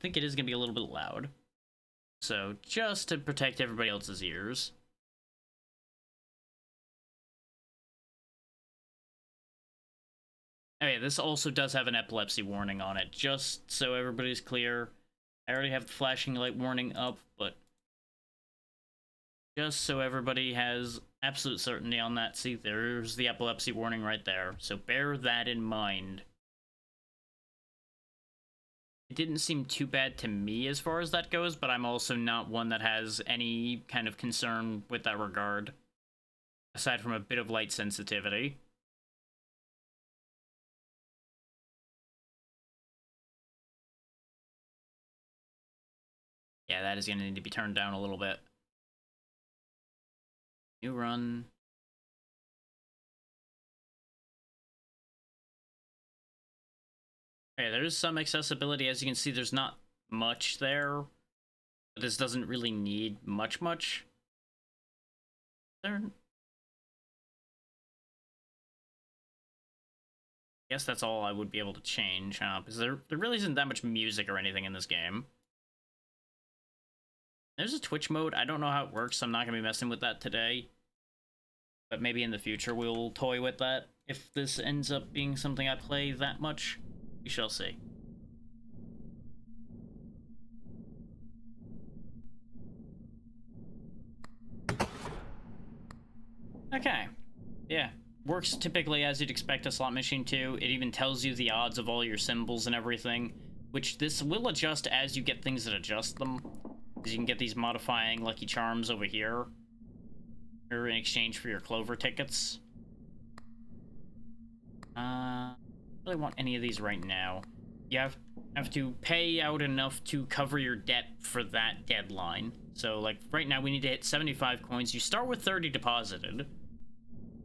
think it is going to be a little bit loud. So, just to protect everybody else's ears. Okay, this also does have an epilepsy warning on it, just so everybody's clear. I already have the flashing light warning up, but just so everybody has absolute certainty on that, see, there's the epilepsy warning right there, so bear that in mind. It didn't seem too bad to me as far as that goes, but I'm also not one that has any kind of concern with that regard, aside from a bit of light sensitivity. Yeah, that is going to need to be turned down a little bit. New run. Okay, there is some accessibility. As you can see, there's not much there. But this doesn't really need much. There... I guess that's all I would be able to change, because there really isn't that much music or anything in this game. There's a Twitch mode. I don't know how it works, so I'm not going to be messing with that today. But maybe in the future we'll toy with that. If this ends up being something I play that much, we shall see. Okay. Yeah. Works typically as you'd expect a slot machine to. It even tells you the odds of all your symbols and everything, which this will adjust as you get things that adjust them. Because you can get these modifying Lucky Charms over here, or in exchange for your Clover tickets. I don't really want any of these right now. You have to pay out enough to cover your debt for that deadline. So, like, right now we need to hit 75 coins. You start with 30 deposited.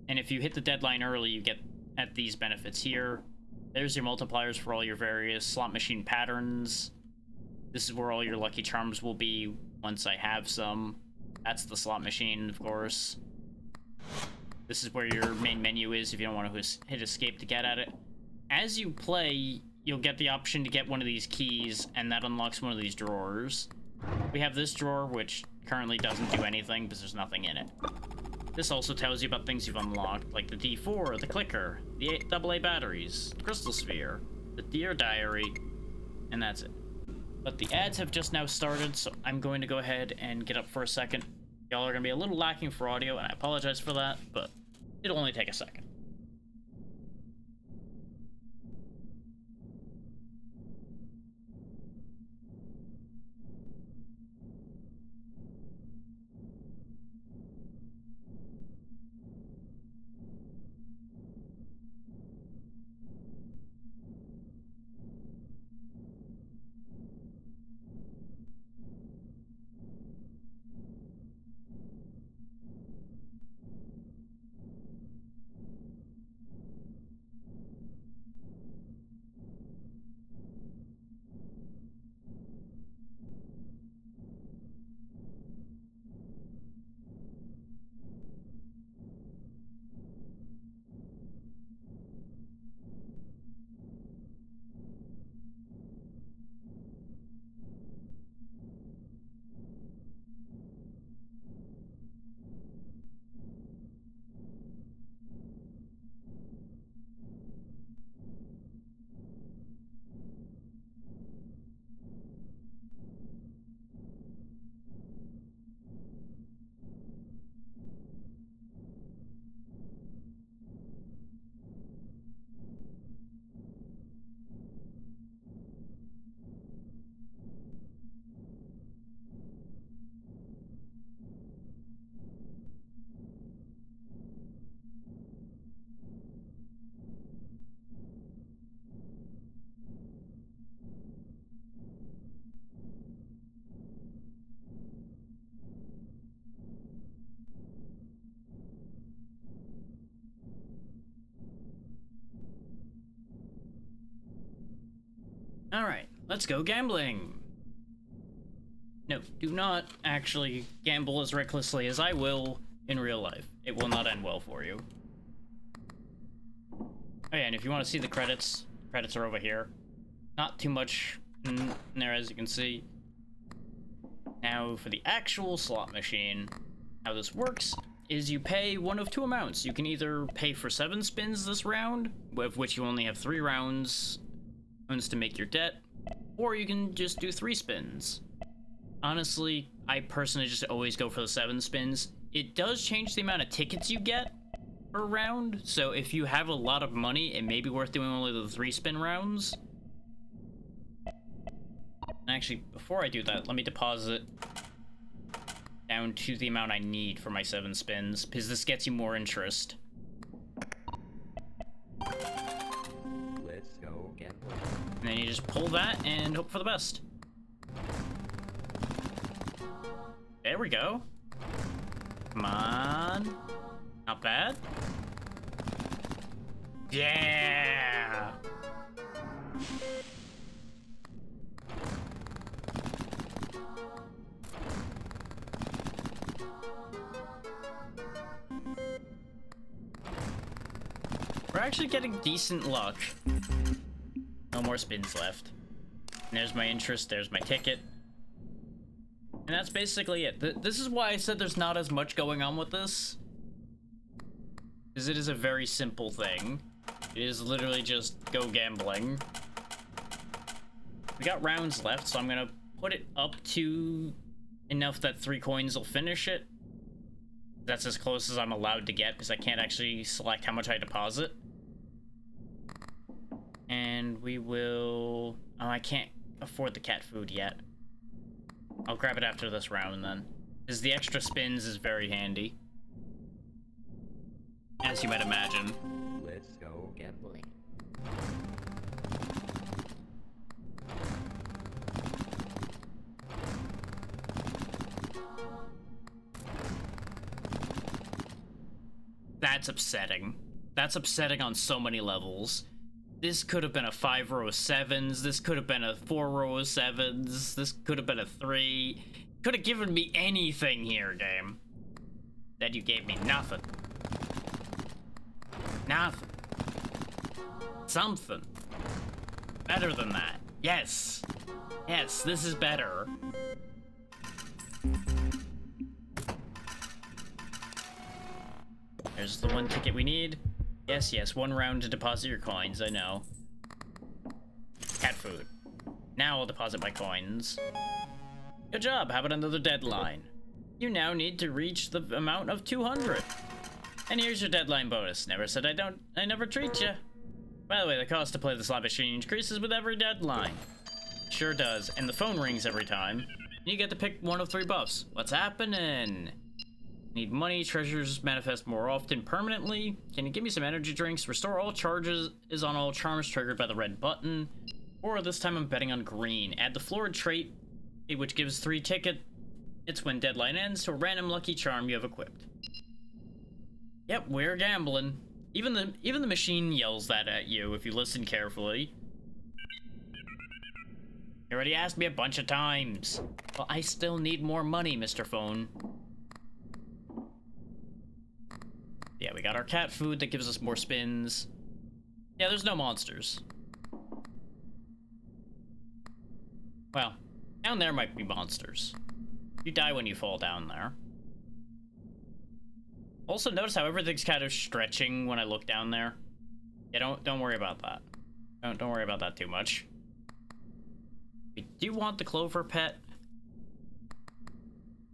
And if you hit the deadline early, you get at these benefits here. There's your multipliers for all your various slot machine patterns. This is where all your Lucky Charms will be once I have some. That's the slot machine, of course. This is where your main menu is if you don't want to hit escape to get at it. As you play, you'll get the option to get one of these keys, and that unlocks one of these drawers. We have this drawer, which currently doesn't do anything because there's nothing in it. This also tells you about things you've unlocked, like the D4, the clicker, the AA batteries, the crystal sphere, the Dear Diary, and that's it. But the ads have just now started, so I'm going to go ahead and get up for a second. Y'all are going to be a little lacking for audio, and I apologize for that, but it'll only take a second. Alright, let's go gambling! No, do not actually gamble as recklessly as I will in real life. It will not end well for you. Oh yeah, and if you want to see the credits are over here. Not too much there, as you can see. Now, for the actual slot machine, how this works is you pay one of two amounts. You can either pay for 7 spins this round, of which you only have 3 rounds to make your debt, or you can just do 3 spins. Honestly, I personally just always go for the 7 spins. It does change the amount of tickets you get per round, so if you have a lot of money, it may be worth doing only the 3 spin rounds. Actually, before I do that, let me deposit down to the amount I need for my 7 spins, because this gets you more interest. Let's go again. And then you just pull that and hope for the best. There we go. Come on. Not bad. Yeah! We're actually getting decent luck. No more spins left. And there's my interest, there's my ticket. And that's basically it. This is why I said there's not as much going on with this. Because it is a very simple thing. It is literally just go gambling. We got rounds left, so I'm gonna put it up to enough that 3 coins will finish it. That's as close as I'm allowed to get, because I can't actually select how much I deposit. And we will... Oh, I can't afford the cat food yet. I'll grab it after this round then. Because the extra spins is very handy. As you might imagine. Let's go gambling. That's upsetting. That's upsetting on so many levels. This could have been a 5 row of 7s. This could have been a 4 row of 7s. This could have been a 3. Could have given me anything here, game. That you gave me nothing. Nothing. Something. Better than that. Yes. Yes, this is better. There's the 1 ticket we need. Yes, yes, 1 round to deposit your coins, I know. Cat food. Now I'll deposit my coins. Good job, how about another deadline? You now need to reach the amount of 200. And here's your deadline bonus. Never said I never treat you. By the way, the cost to play the slot machine increases with every deadline. Sure does, and the phone rings every time. You get to pick one of 3 buffs. What's happening? Need money, treasures manifest more often permanently. Can you give me some energy drinks? Restore all charges is on all charms triggered by the red button. Or this time I'm betting on green. Add the florid trait, which gives 3 tickets when deadline ends to a random lucky charm you have equipped. Yep, we're gambling. Even the machine yells that at you if you listen carefully. You already asked me a bunch of times. Well, I still need more money, Mr. Phone. Yeah, we got our cat food that gives us more spins. Yeah, there's no monsters. Well, down there might be monsters. You die when you fall down there. Also, notice how everything's kind of stretching when I look down there. Yeah, don't worry about that. Don't worry about that too much. We do want the CloverPit.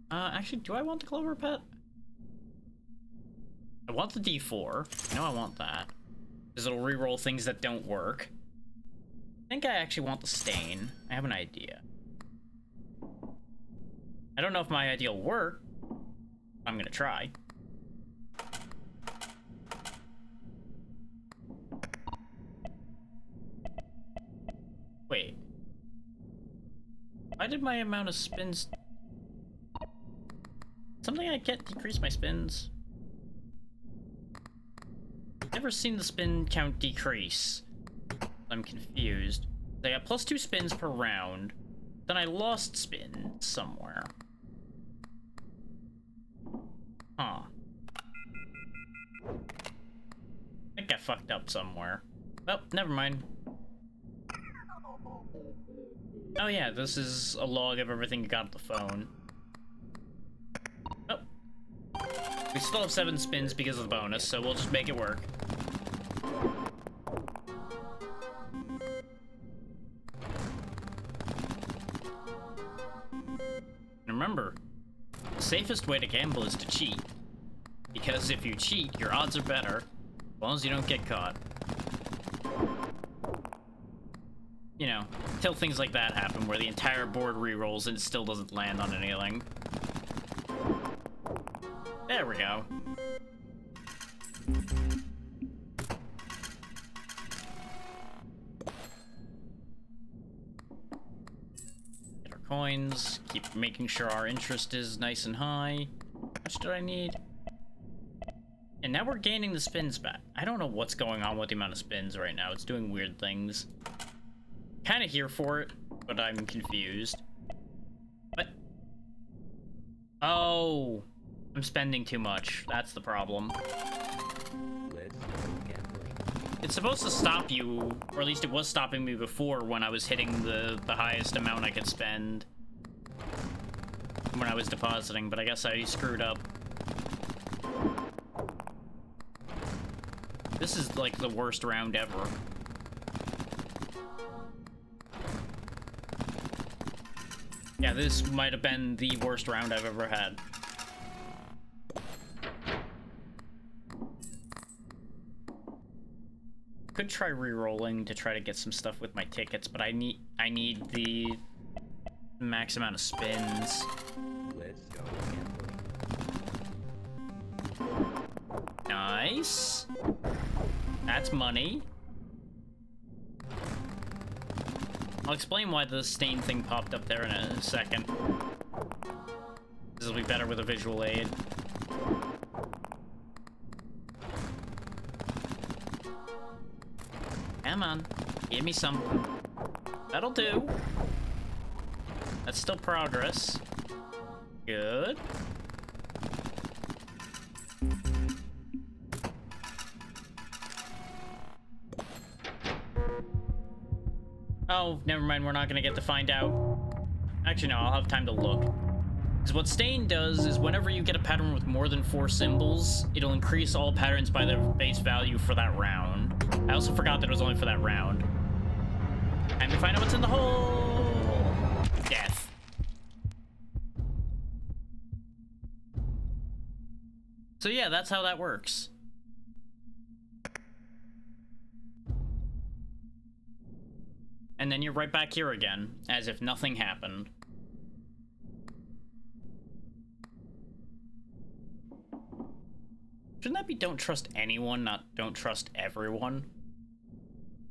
Actually, do I want the CloverPit? I want the D4. I know I want that. Because it'll reroll things that don't work. I think I actually want the stain. I have an idea. I don't know if my idea will work. I'm gonna try. Wait. Why did my amount of spins... Something I can't decrease my spins? Never seen the spin count decrease. I'm confused. I got plus 2 spins per round. Then I lost spin somewhere. Huh. I think I fucked up somewhere. Oh, never mind. Oh yeah, this is a log of everything you got at the phone. Oh. We still have 7 spins because of the bonus, so we'll just make it work. And remember, the safest way to gamble is to cheat. Because if you cheat, your odds are better, as long as you don't get caught. You know, until things like that happen, where the entire board re-rolls and it still doesn't land on anything. There we go. Get our coins, keep making sure our interest is nice and high. How much did I need? And now we're gaining the spins back. I don't know what's going on with the amount of spins right now. It's doing weird things. Kind of here for it, but I'm confused. What? Oh, I'm spending too much. That's the problem. Let's go gambling. It's supposed to stop you, or at least it was stopping me before when I was hitting the highest amount I could spend when I was depositing, but I guess I screwed up. This is like the worst round ever. Yeah, this might have been the worst round I've ever had. Could try re-rolling to try to get some stuff with my tickets, but I need the max amount of spins. Let's go gambling. Nice. That's money. I'll explain why the stain thing popped up there in a second. This will be better with a visual aid. Come on, give me something. That'll do. That's still progress. Good. Oh, never mind, we're not gonna get to find out. Actually, no, I'll have time to look. Because what Stain does is whenever you get a pattern with more than 4 symbols, it'll increase all patterns by their base value for that round. I also forgot that it was only for that round. Time to find out what's in the hole! Death. So yeah, that's how that works. And then you're right back here again, as if nothing happened. Shouldn't that be don't trust anyone, not don't trust everyone?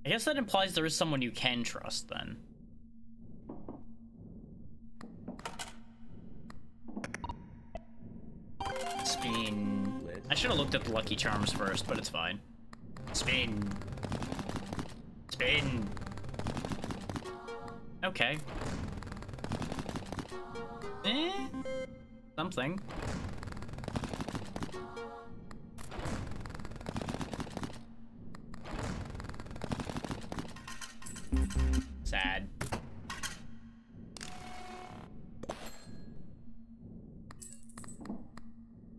I guess that implies there is someone you can trust, then. Spin. I should have looked at the Lucky Charms first, but it's fine. Spin. Spin. Okay. Something. Sad.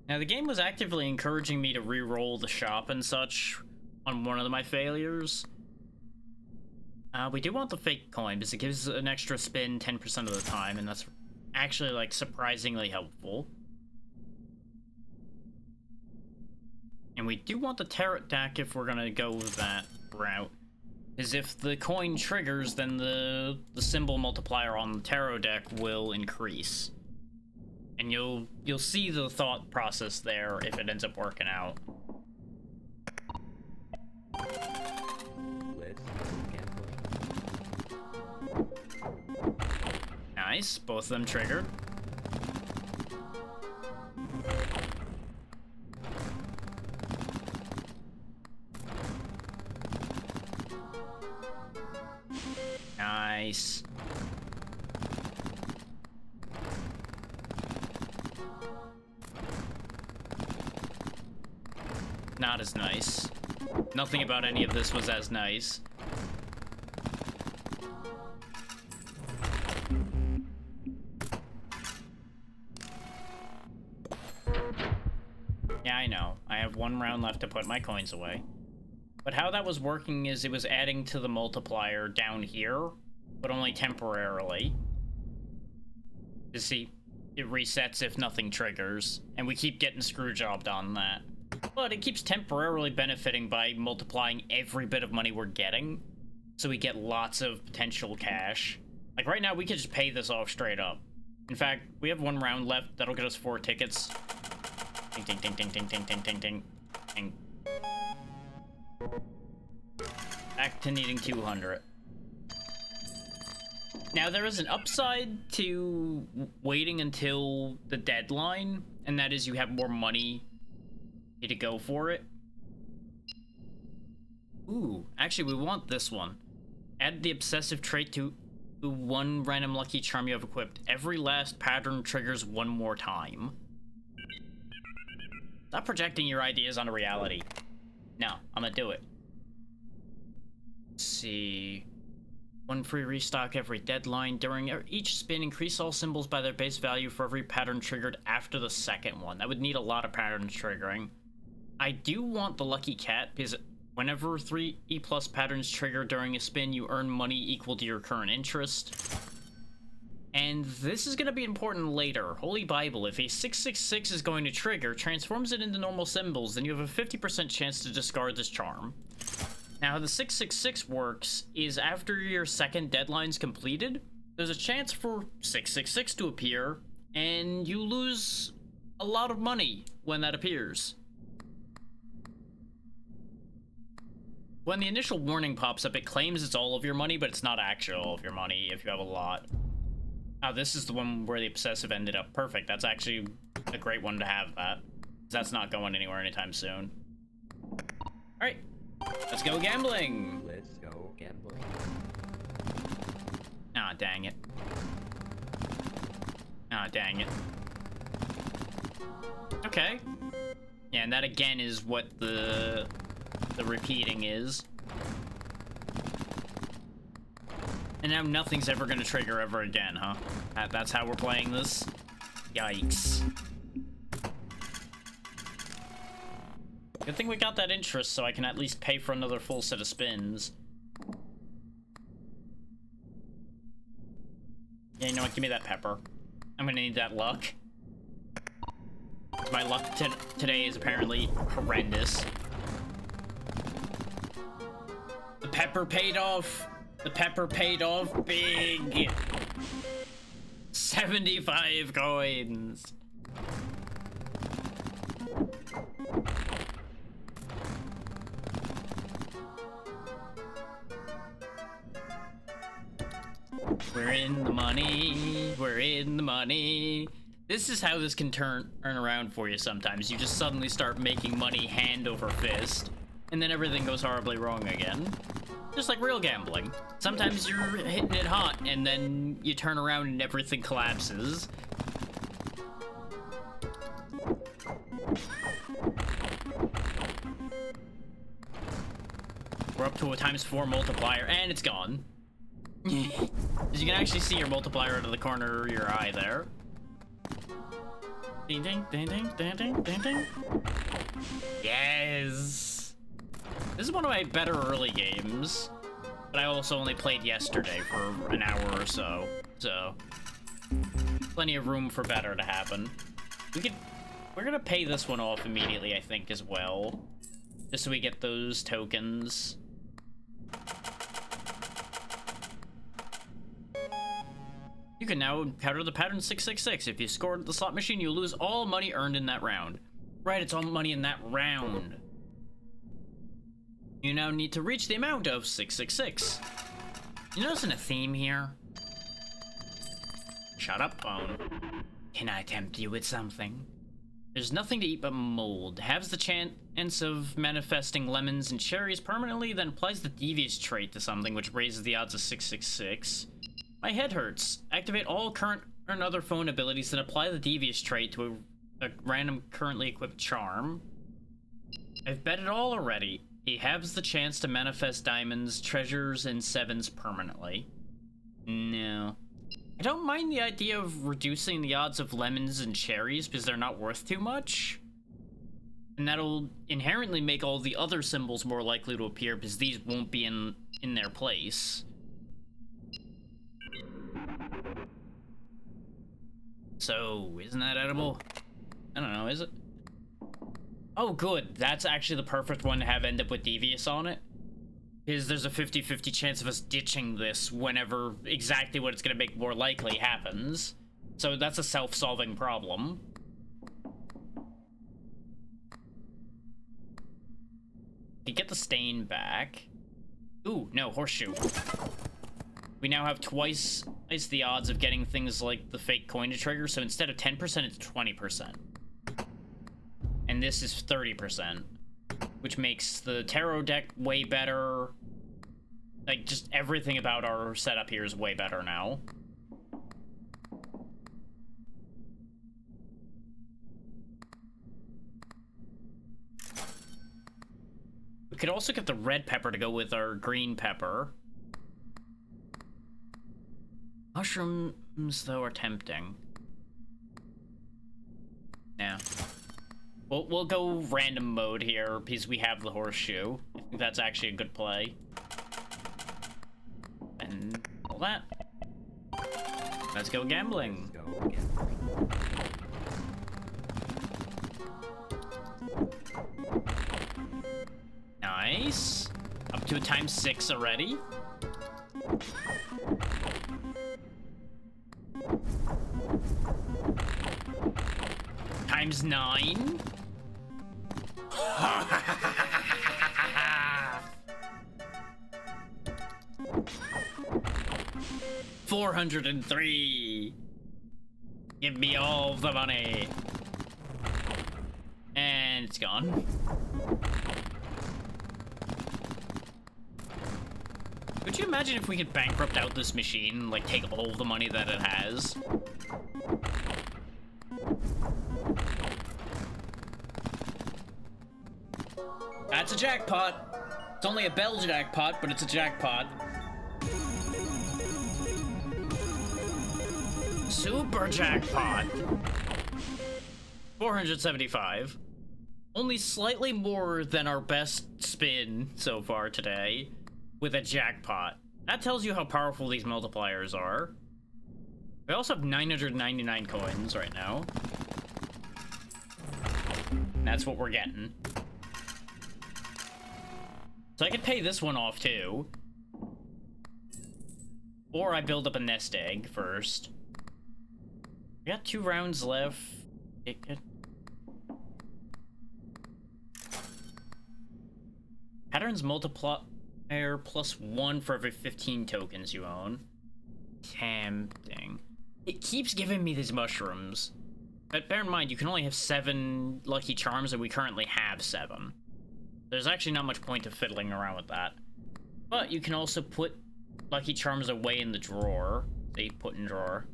Now, the game was actively encouraging me to re-roll the shop and such on one of my failures. We do want the fake coin because it gives an extra spin 10% of the time, and that's actually, like, surprisingly helpful. And we do want the tarot deck if we're gonna go that route. Because if the coin triggers, then the symbol multiplier on the tarot deck will increase. And you'll see the thought process there if it ends up working out. Let's go gambling. Nice, both of them triggered. Nice. Not as nice. Nothing about any of this was as nice. I know. I have 1 round left to put my coins away. But how that was working is it was adding to the multiplier down here, but only temporarily. You see, it resets if nothing triggers, and we keep getting screwjobbed on that. But it keeps temporarily benefiting by multiplying every bit of money we're getting, so we get lots of potential cash. Like right now, we could just pay this off straight up. In fact, we have 1 round left. That'll get us 4 tickets. Ding, ding, ding, ding, ding, ding, ding, ding, ding, ding. Back to needing 200. Now, there is an upside to waiting until the deadline, and that is you have more money to go for it. Ooh, actually, we want this one. Add the obsessive trait to 1 random lucky charm you have equipped. Every last pattern triggers 1 more time. Stop projecting your ideas onto reality. No, I'm gonna do it. Let's see. 1 free restock every deadline. During each spin, increase all symbols by their base value for every pattern triggered after the second one. That would need a lot of patterns triggering. I do want the lucky cat, because whenever 3 E+ patterns trigger during a spin, you earn money equal to your current interest. And this is going to be important later. Holy Bible, if a 666 is going to trigger, transforms it into normal symbols, then you have a 50% chance to discard this charm. Now, how the 666 works is after your second deadline's completed, there's a chance for 666 to appear, and you lose a lot of money when that appears. When the initial warning pops up, it claims it's all of your money, but it's not actually all of your money if you have a lot. Oh, this is the one where the obsessive ended up. Perfect. That's actually a great one to have that. That's not going anywhere anytime soon. Alright. Let's go gambling! Let's go gambling. Ah, dang it. Ah, dang it. Okay. Yeah, and that again is what the repeating is. And now nothing's ever gonna trigger ever again, huh? That's how we're playing this? Yikes. Good thing we got that interest so I can at least pay for another full set of spins. Yeah, you know what? Give me that pepper. I'm gonna need that luck. My luck today is apparently horrendous. The pepper paid off. The pepper paid off big. 75 coins. We're in the money. We're in the money. This is how this can turn around for you sometimes. You just suddenly start making money hand over fist, and then everything goes horribly wrong again. Just like real gambling. Sometimes you're hitting it hot, and then you turn around and everything collapses. We're up to a ×4 multiplier, and it's gone. As you can actually see your multiplier out of the corner of your eye there. Ding ding ding ding ding ding ding ding. Yes! This is one of my better early games, but I also only played yesterday for an hour or so, so plenty of room for better to happen. We're gonna pay this one off immediately, I think, as well, just so we get those tokens. You can now counter the pattern 666. If you scored the slot machine, you lose all money earned in that round. Right, it's all money in that round. You now need to reach the amount of 666. You noticing a theme here? Shut up, phone. Can I tempt you with something? There's nothing to eat but mold. Halves the chance of manifesting lemons and cherries permanently, then applies the devious trait to something, which raises the odds of 666. My head hurts. Activate all current and other phone abilities, then apply the devious trait to a random currently equipped charm. I've bet it all already. He halves the chance to manifest diamonds, treasures, and sevens permanently. No. I don't mind the idea of reducing the odds of lemons and cherries because they're not worth too much. And that'll inherently make all the other symbols more likely to appear because these won't be in their place. So, isn't that edible? I don't know, is it? Oh, good. That's actually the perfect one to have end up with Devious on it. Because there's a 50-50 chance of us ditching this whenever exactly what it's going to make more likely happens. So that's a self-solving problem. You get the stain back. Ooh, no, horseshoe. We now have twice the odds of getting things like the fake coin to trigger, so instead of 10%, it's 20%. And this is 30%, which makes the tarot deck way better. Like, just everything about our setup here is way better now. We could also get the red pepper to go with our green pepper. Mushrooms, though, are tempting. Yeah. We'll go random mode here because we have the horseshoe. I think that's actually a good play. And all that. Let's go gambling. Nice. Up to a ×6 already. ×9. 403. Give me all the money. And it's gone. Could you imagine if we could bankrupt out this machine, like take all the money that it has? That's a jackpot. It's only a bell jackpot, but it's a jackpot. Super jackpot. 475. Only slightly more than our best spin so far today with a jackpot. That tells you how powerful these multipliers are. We also have 999 coins right now. And that's what we're getting. So I could pay this one off too. Or I build up a nest egg first. We got 2 rounds left. Patterns multiplier +1 for every 15 tokens you own. Tempting. It keeps giving me these mushrooms. But bear in mind, you can only have 7 lucky charms, and we currently have 7. There's actually not much point of fiddling around with that. But you can also put lucky charms away in the drawer. They put in drawer.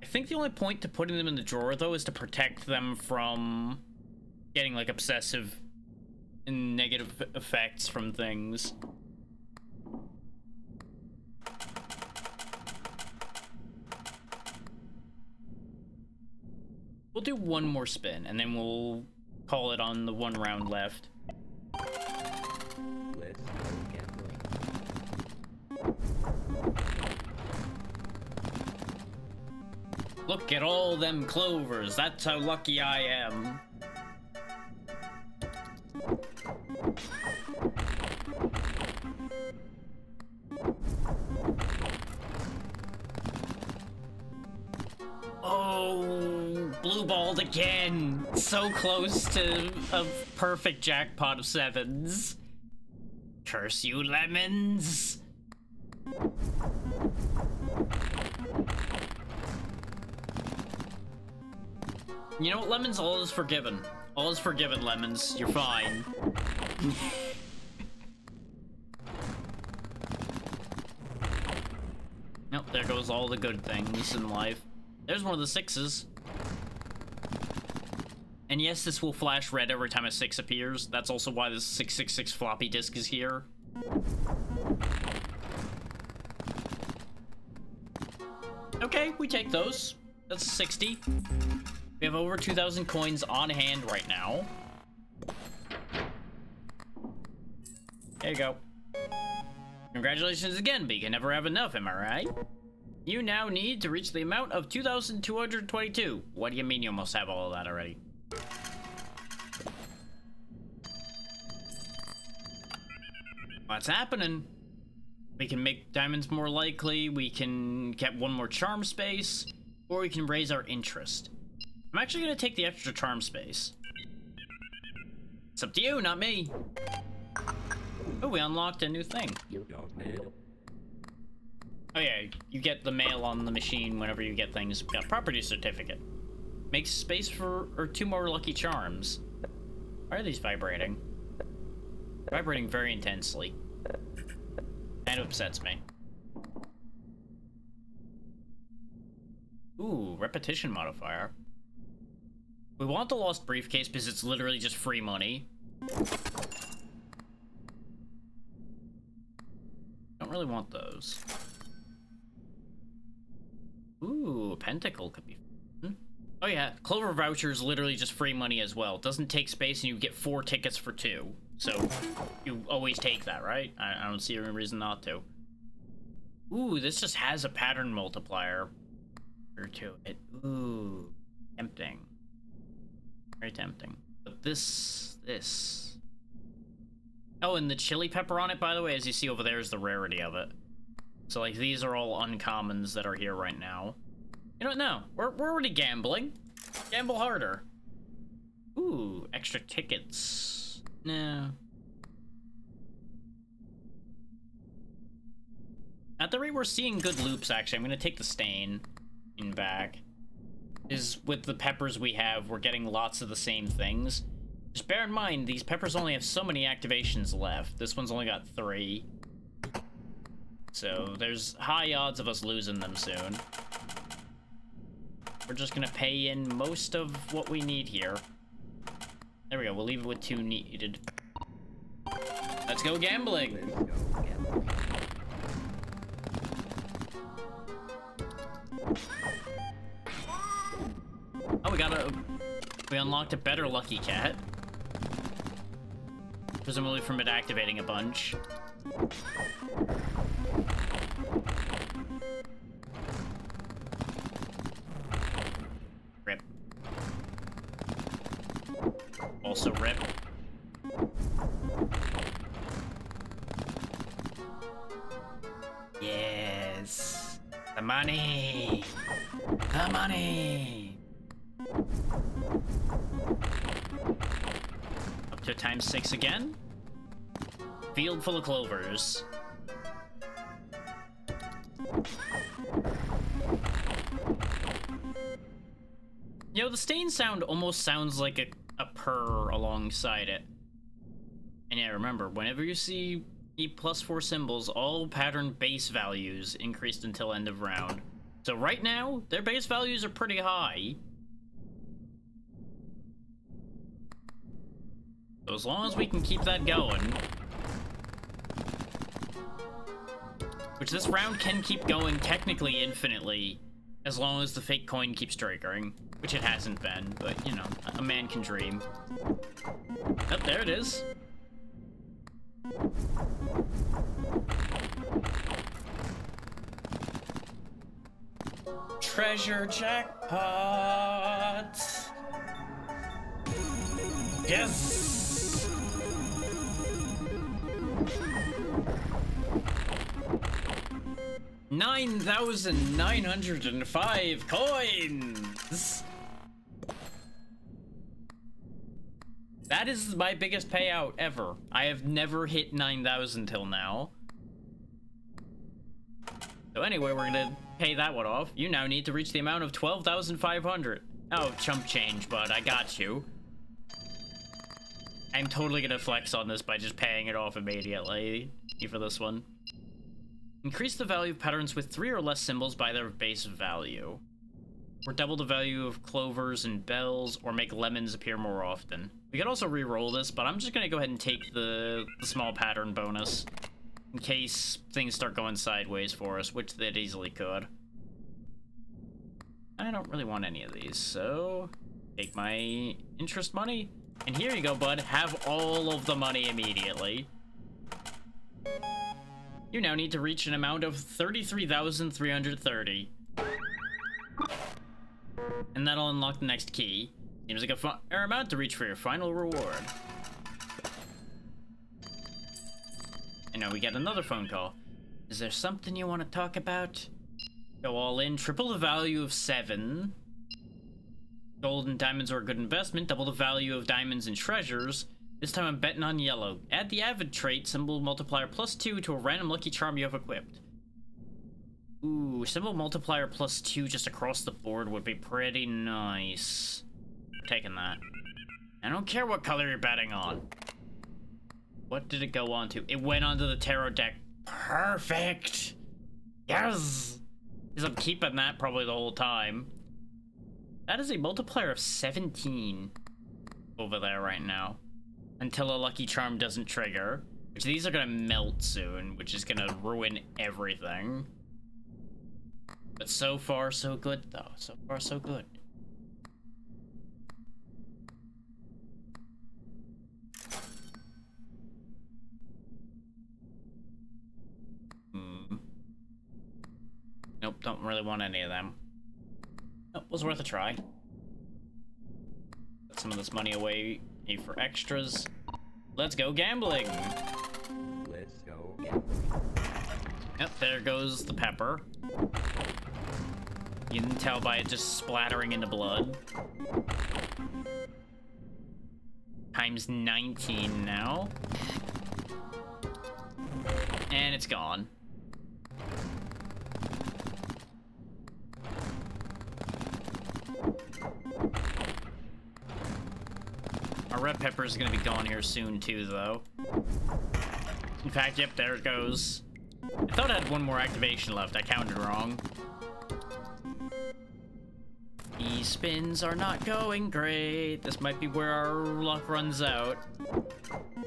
I think the only point to putting them in the drawer, though, is to protect them from getting, like, obsessive and negative effects from things. We'll do one more spin, and then we'll call it on the 1 round left. Let's go gambling. Look at all them clovers. That's how lucky I am. Oh, blue balled again. So close to a perfect jackpot of 7s. Curse you, lemons. You know what, lemons? All is forgiven. All is forgiven, lemons. You're fine. Nope, there goes all the good things in life. There's one of the 6s. And yes, this will flash red every time a 6 appears. That's also why this 666 floppy disk is here. Okay, we take those. That's 60. We have over 2,000 coins on hand right now. There you go. Congratulations again, but you can never have enough, am I right? You now need to reach the amount of 2,222. What do you mean you almost have all of that already? What's happening? We can make diamonds more likely, we can get one more charm space, or we can raise our interest. I'm actually gonna take the extra charm space. It's up to you, not me. Oh, we unlocked a new thing. You don't mail. Oh yeah, you get the mail on the machine whenever you get things. Got property certificate. Makes space for or 2 more lucky charms. Why are these vibrating? Vibrating very intensely. That upsets me. Ooh, repetition modifier. We want the lost briefcase because it's literally just free money. Don't really want those. Ooh, a pentacle could be fun. Oh yeah, Clover voucher is literally just free money as well. It doesn't take space and you get 4 tickets for 2. So, you always take that, right? I don't see any reason not to. Ooh, this just has a pattern multiplier to it. Ooh, tempting. Very tempting. But this... Oh, and the chili pepper on it, by the way, as you see over there, is the rarity of it. So, like, these are all uncommons that are here right now. You know what? No, we're already gambling. Gamble harder. Ooh, extra tickets. No. At the rate we're seeing good loops, actually, I'm gonna take the stain in back. Is with the peppers we have, we're getting lots of the same things. Just bear in mind, these peppers only have so many activations left. This one's only got 3. So there's high odds of us losing them soon. We're just gonna pay in most of what we need here. There we go, we'll leave it with 2 needed. Let's go gambling! Let's go gambling. Oh, we unlocked a better Lucky Cat. Presumably from it activating a bunch. Rip. Also rip. Yes. The money. The money. Up to ×6 again. Field full of clovers. You know, the stain sound almost sounds like a purr alongside it. And yeah, remember, whenever you see E+4 symbols, all pattern base values increased until end of round. So right now, their base values are pretty high. So as long as we can keep that going, which this round can keep going technically infinitely, as long as the fake coin keeps triggering, which it hasn't been, but you know, a man can dream. Oh, there it is. Treasure jackpot! Yes! $9,905 coins! That is my biggest payout ever. I have never hit 9,000 till now. So anyway, we're gonna pay that one off. You now need to reach the amount of 12,500. Oh, chump change, bud. I got you. I'm totally gonna flex on this by just paying it off immediately for this one. Increase the value of patterns with 3 or less symbols by their base value. Or double the value of clovers and bells, or make lemons appear more often. We could also re-roll this, but I'm just gonna go ahead and take the small pattern bonus in case things start going sideways for us, which they easily could. I don't really want any of these, so Take my interest money. And here you go, bud. Have all of the money immediately. You now need to reach an amount of 33,330. And that'll unlock the next key. Seems like a fair amount to reach for your final reward. And now we get another phone call. Is there something you want to talk about? Go all in. Triple the value of 7. Gold and diamonds are a good investment. Double the value of diamonds and treasures. This time I'm betting on yellow. Add the avid trait, symbol multiplier +2 to a random lucky charm you have equipped. Ooh, symbol multiplier +2 just across the board would be pretty nice. I'm taking that. I don't care what color you're betting on. What did it go on to? It went onto the tarot deck. Perfect! Yes! Because I'm keeping that probably the whole time. That is a multiplier of 17 over there right now. Until a lucky charm doesn't trigger. Which these are gonna melt soon, which is gonna ruin everything. But so far, so good, though. So far, so good. Nope, don't really want any of them. Nope, was worth a try. Put some of this money away for extras. Let's go gambling! Let's go gambling. Yep, there goes the pepper. You can tell by it just splattering into blood. Times 19 now. And it's gone. Our red pepper is gonna be gone here soon too, though. In fact, yep, there it goes. I thought I had one more activation left. I counted wrong. These spins are not going great. This might be where our luck runs out.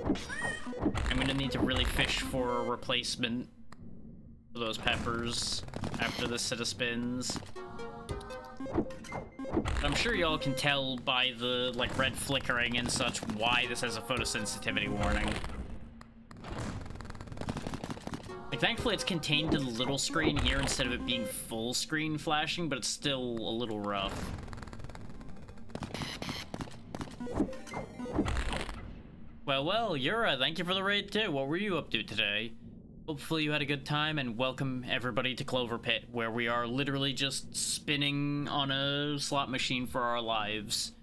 I'm gonna need to really fish for a replacement for those peppers after this set of spins. But I'm sure y'all can tell by the, like, red flickering and such why this has a photosensitivity warning. Like, thankfully it's contained to the little screen here instead of it being full screen flashing, but it's still a little rough. Well, Yura, thank you for the raid too. What were you up to today? Hopefully you had a good time, and welcome everybody to CloverPit, where we are literally just spinning on a slot machine for our lives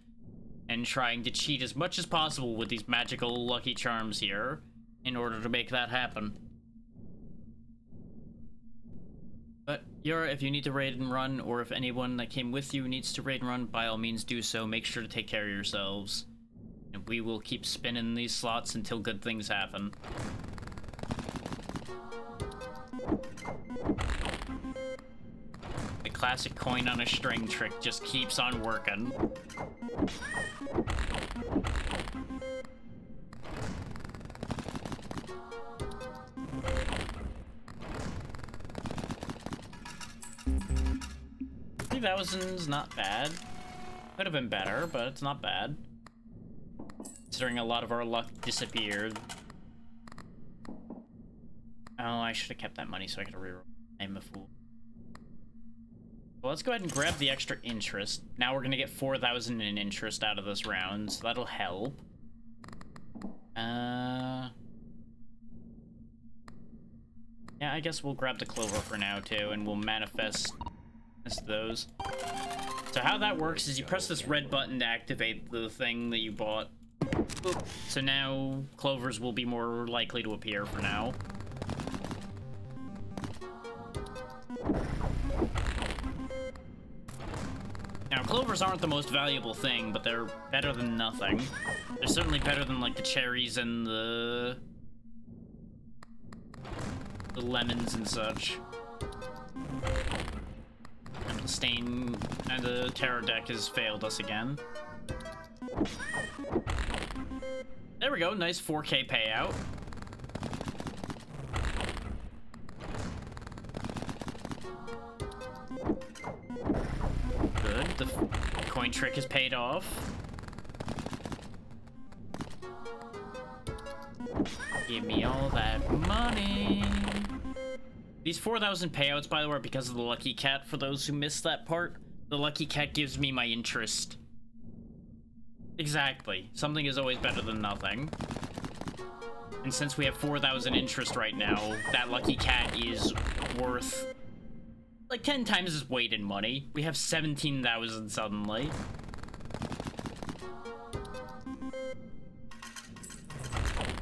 and trying to cheat as much as possible with these magical lucky charms here in order to make that happen. But Yura, if you need to raid and run, or if anyone that came with you needs to raid and run, by all means do so. Make sure to take care of yourselves. And we will keep spinning these slots until good things happen. The classic coin on a string trick just keeps on working. $3,000's not bad. Could have been better, but it's not bad. Considering a lot of our luck disappeared. Oh, I should have kept that money so I could reroll. I'm a fool. Well, let's go ahead and grab the extra interest. Now we're gonna get 4,000 in interest out of this round, so that'll help. Yeah, I guess we'll grab the clover for now too, and we'll manifest those. So how that works is you press this red button to activate the thing that you bought. Oop. So now clovers will be more likely to appear for now. Now, clovers aren't the most valuable thing, but they're better than nothing. They're certainly better than, like, the cherries and the lemons and such. And the stain and the tarot deck has failed us again. There we go, nice 4K payout. Good. the coin trick is paid off. Give me all that money. These 4,000 payouts, by the way, are because of the Lucky Cat. For those who missed that part, the Lucky Cat gives me my interest. Exactly. Something is always better than nothing. And since we have 4,000 interest right now, that Lucky Cat is worth like 10 times its weight in money. We have 17,000 suddenly.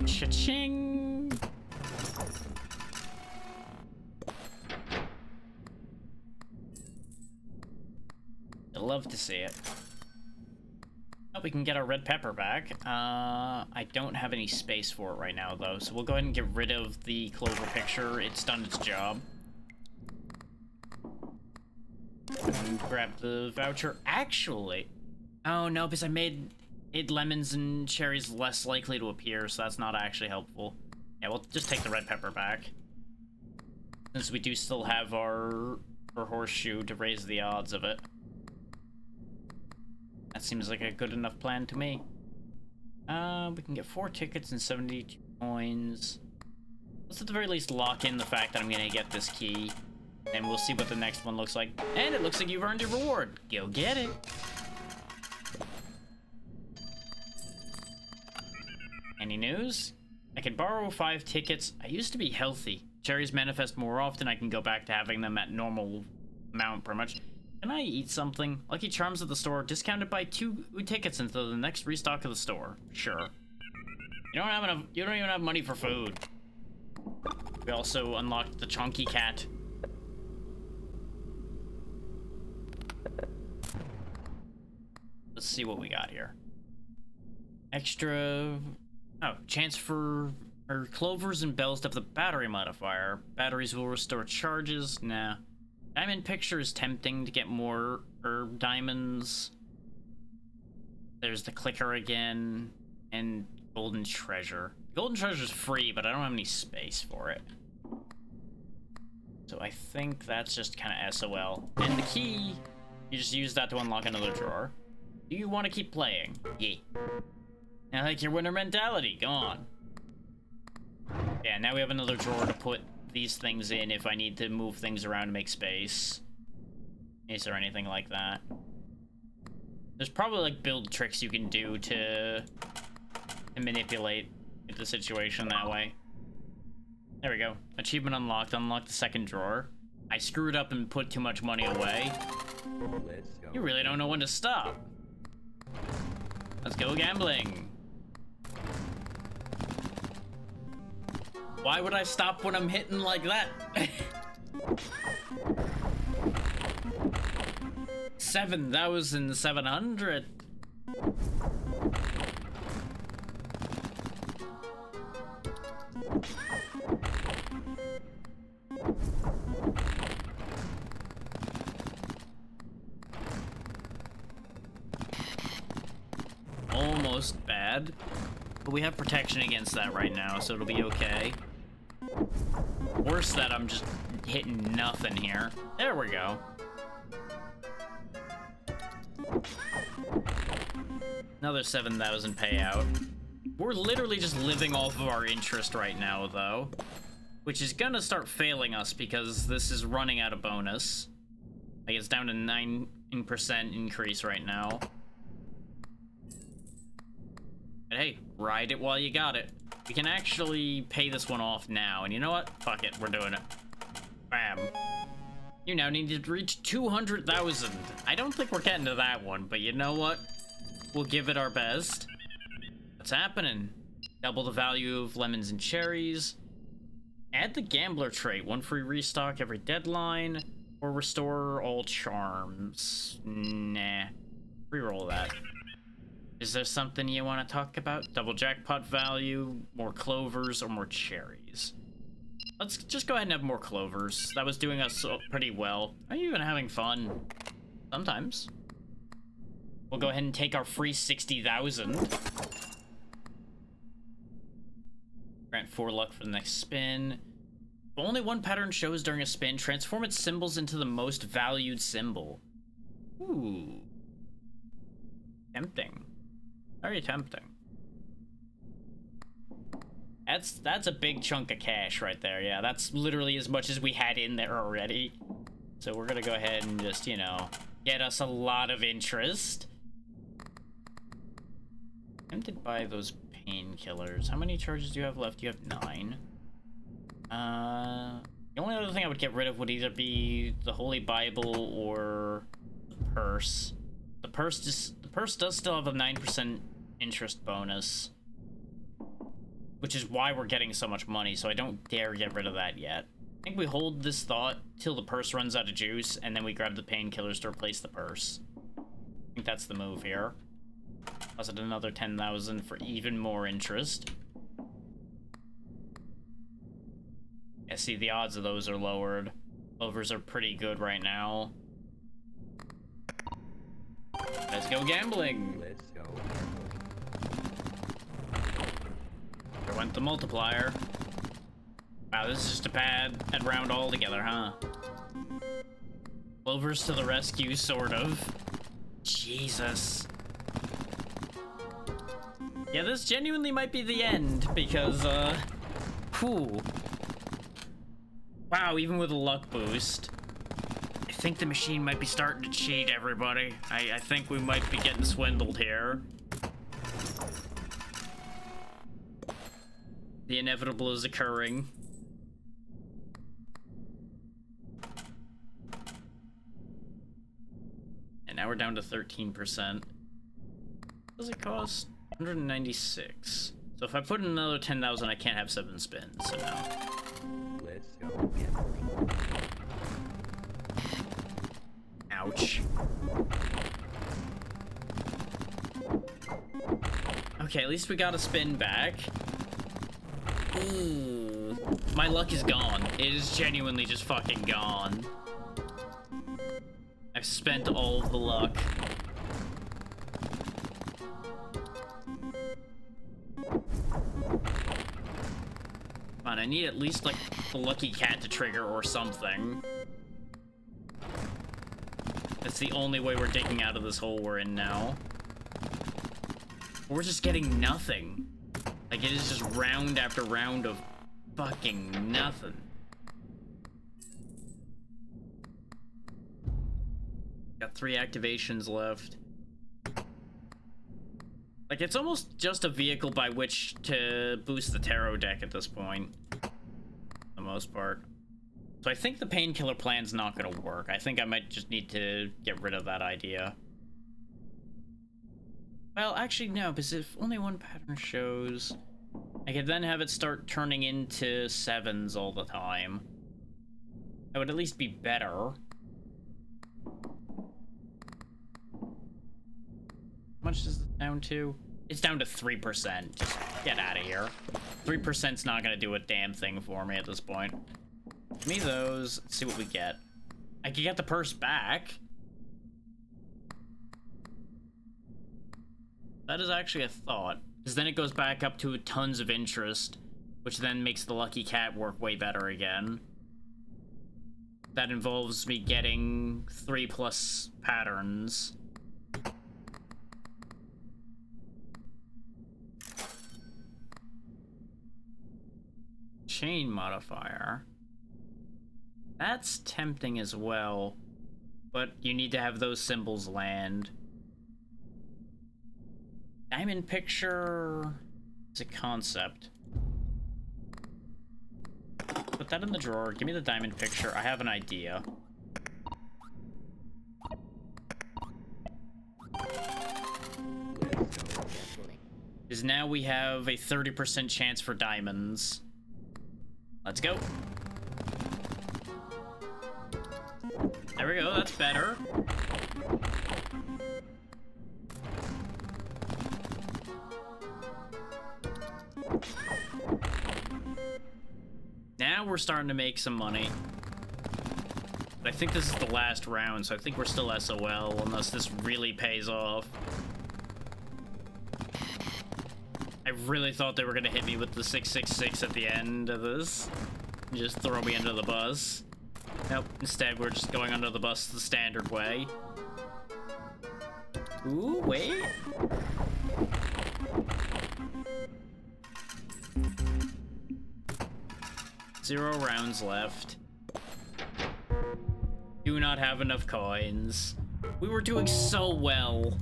Cha-ching! I'd love to see it. Oh, we can get our red pepper back. I don't have any space for it right now, though, so we'll go ahead and get rid of the clover picture. It's done its job. And grab the voucher. Actually, oh no, because I made it lemons and cherries less likely to appear, so that's not actually helpful. Yeah, we'll just take the red pepper back, since we do still have our horseshoe to raise the odds of it. That seems like a good enough plan to me. We can get 4 tickets and 72 coins. Let's at the very least lock in the fact that I'm gonna get this key. And we'll see what the next one looks like. And it looks like you've earned your reward. Go get it. Any news? I can borrow 5 tickets. I used to be healthy. Cherries manifest more often. I can go back to having them at normal amount, pretty much. Can I eat something? Lucky Charms at the store. Discounted by 2 tickets until the next restock of the store. Sure. You don't have enough. You don't even have money for food. We also unlocked the Chonky Cat. Let's see what we got here. Extra... Oh, chance for... Or clovers and bells to have the battery modifier. Batteries will restore charges. Nah. Diamond picture is tempting to get more herb diamonds. There's the clicker again. And golden treasure. Golden treasure's free, but I don't have any space for it. So I think that's just kind of SOL. And the key, you just use that to unlock another drawer. Do you want to keep playing? Yeah. I like your winner mentality. Go on. Yeah, now we have another drawer to put these things in if I need to move things around to make space. Is there anything like that? There's probably like build tricks you can do to manipulate the situation that way. There we go. Achievement unlocked. Unlock the second drawer. I screwed up and put too much money away. You really don't know when to stop. Let's go gambling. Why would I stop when I'm hitting like that? 7,700. Almost bad, but we have protection against that right now, so it'll be okay. Worse that I'm just hitting nothing here. There we go. Another 7,000 payout. We're literally just living off of our interest right now, though, which is gonna start failing us because this is running out of bonus. Like, it's down to 9% increase right now. But hey, ride it while you got it. We can actually pay this one off now, and you know what? Fuck it, we're doing it. Bam. You now need to reach 200,000. I don't think we're getting to that one, but you know what? We'll give it our best. What's happening? Double the value of lemons and cherries. Add the gambler trait. 1 free restock every deadline. Or restore all charms. Nah. Reroll that. Is there something you want to talk about? Double jackpot value, more clovers, or more cherries? Let's just go ahead and have more clovers. That was doing us pretty well. Are you even having fun? Sometimes. We'll go ahead and take our free 60,000. Grant 4 luck for the next spin. If only one pattern shows during a spin, transform its symbols into the most valued symbol. Ooh. Tempting. Very tempting. That's a big chunk of cash right there. Yeah, that's literally as much as we had in there already. So we're gonna go ahead and just, you know, get us a lot of interest. Tempted by those painkillers. How many charges do you have left? You have 9. The only other thing I would get rid of would either be the Holy Bible or the purse. The purse does still have a 9% interest bonus, which is why we're getting so much money, so I don't dare get rid of that yet. I think we hold this thought till the purse runs out of juice, and then we grab the painkillers to replace the purse. I think that's the move here. Plus it another 10,000 for even more interest. Yeah, see, the odds of those are lowered. Clovers are pretty good right now. Let's go gambling! Let's go. There went the multiplier. Wow, this is just a bad round altogether, huh? Clovers to the rescue, sort of. Jesus. Yeah, this genuinely might be the end, because, whew. Wow, even with a luck boost. I think the machine might be starting to cheat, everybody. I think we might be getting swindled here. The inevitable is occurring. And now we're down to 13%. What does it cost? 196. So if I put in another 10,000, I can't have 7 spins, so no. Let's go. Ouch. Okay, at least we got a spin back. Ooh. My luck is gone. It is genuinely just fucking gone. I've spent all of the luck. Come on, I need at least, like, the lucky cat to trigger or something. That's the only way we're digging out of this hole we're in now. We're just getting nothing. Like, it is just round after round of fucking nothing. Got 3 activations left. Like, it's almost just a vehicle by which to boost the tarot deck at this point. For the most part. So I think the painkiller plan's not gonna work. I think I might just need to get rid of that idea. Well, actually, no, because if only one pattern shows, I could then have it start turning into 7s all the time. That would at least be better. How much is it down to? It's down to 3%. Just get out of here. 3%'s not gonna do a damn thing for me at this point. Give me those. Let's see what we get. I could get the purse back. That is actually a thought. Because then it goes back up to tons of interest, which then makes the lucky cat work way better again. That involves me getting 3+ patterns. Chain modifier. That's tempting as well, but you need to have those symbols land. Diamond picture is a concept. Put that in the drawer. Give me the diamond picture. I have an idea. Because now we have a 30% chance for diamonds. Let's go. There we go, that's better. Now we're starting to make some money. But I think this is the last round, so I think we're still SOL unless this really pays off. I really thought they were gonna hit me with the 666 at the end of this. And just throw me under the bus. Nope, instead we're just going under the bus the standard way. Ooh, wait. Zero rounds left. Do not have enough coins. We were doing so well.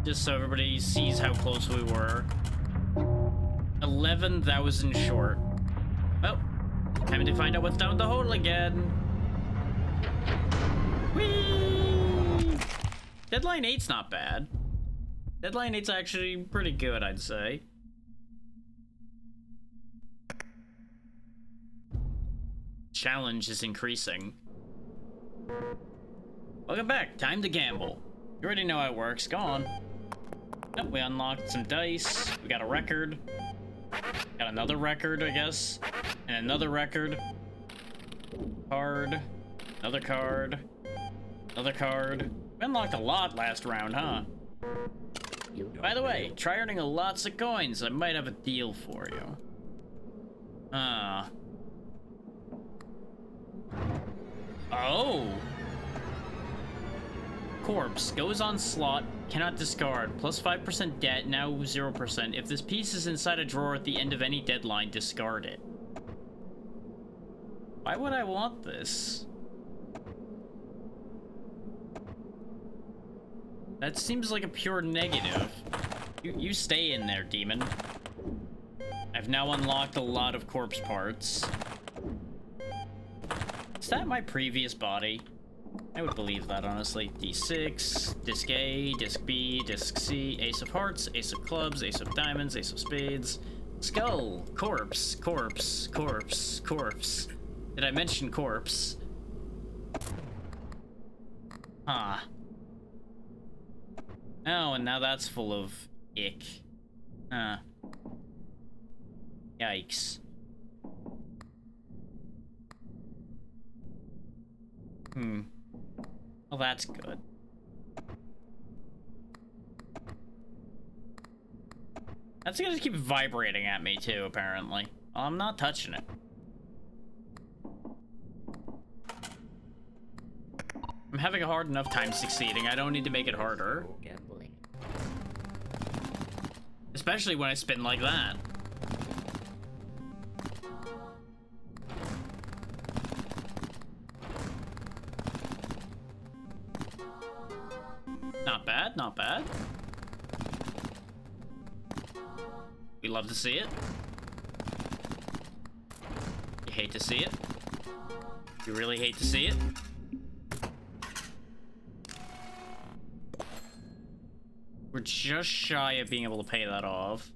Just so everybody sees how close we were. 11,000 short. Well, time to find out what's down the hole again. Whee! Deadline 8's not bad. Deadline 8's actually pretty good, I'd say. Challenge is increasing. Welcome back. Time to gamble. You already know how it works. Go on. Oh, we unlocked some dice. We got a record. Got another record, I guess. And another record. Card. Another card. Another card. We unlocked a lot last round, huh? By the way, try earning lots of coins. I might have a deal for you. Oh! Corpse. Goes on slot. Cannot discard. Plus 5% debt. Now 0%. If this piece is inside a drawer at the end of any deadline, discard it. Why would I want this? That seems like a pure negative. You stay in there, demon. I've now unlocked a lot of corpse parts. Is that my previous body? I would believe that, honestly. D6, Disc A, Disc B, Disc C, Ace of Hearts, Ace of Clubs, Ace of Diamonds, Ace of Spades. Skull, corpse, corpse, corpse, corpse. Did I mention corpse? Huh. Oh, and now that's full of ick. Huh. Yikes. Well, that's good. That's gonna keep vibrating at me, too, apparently. Well, I'm not touching it. I'm having a hard enough time succeeding. I don't need to make it harder. Gambling. Especially when I spin like that. Not bad, not bad. We love to see it. You hate to see it. You really hate to see it. We're just shy of being able to pay that off.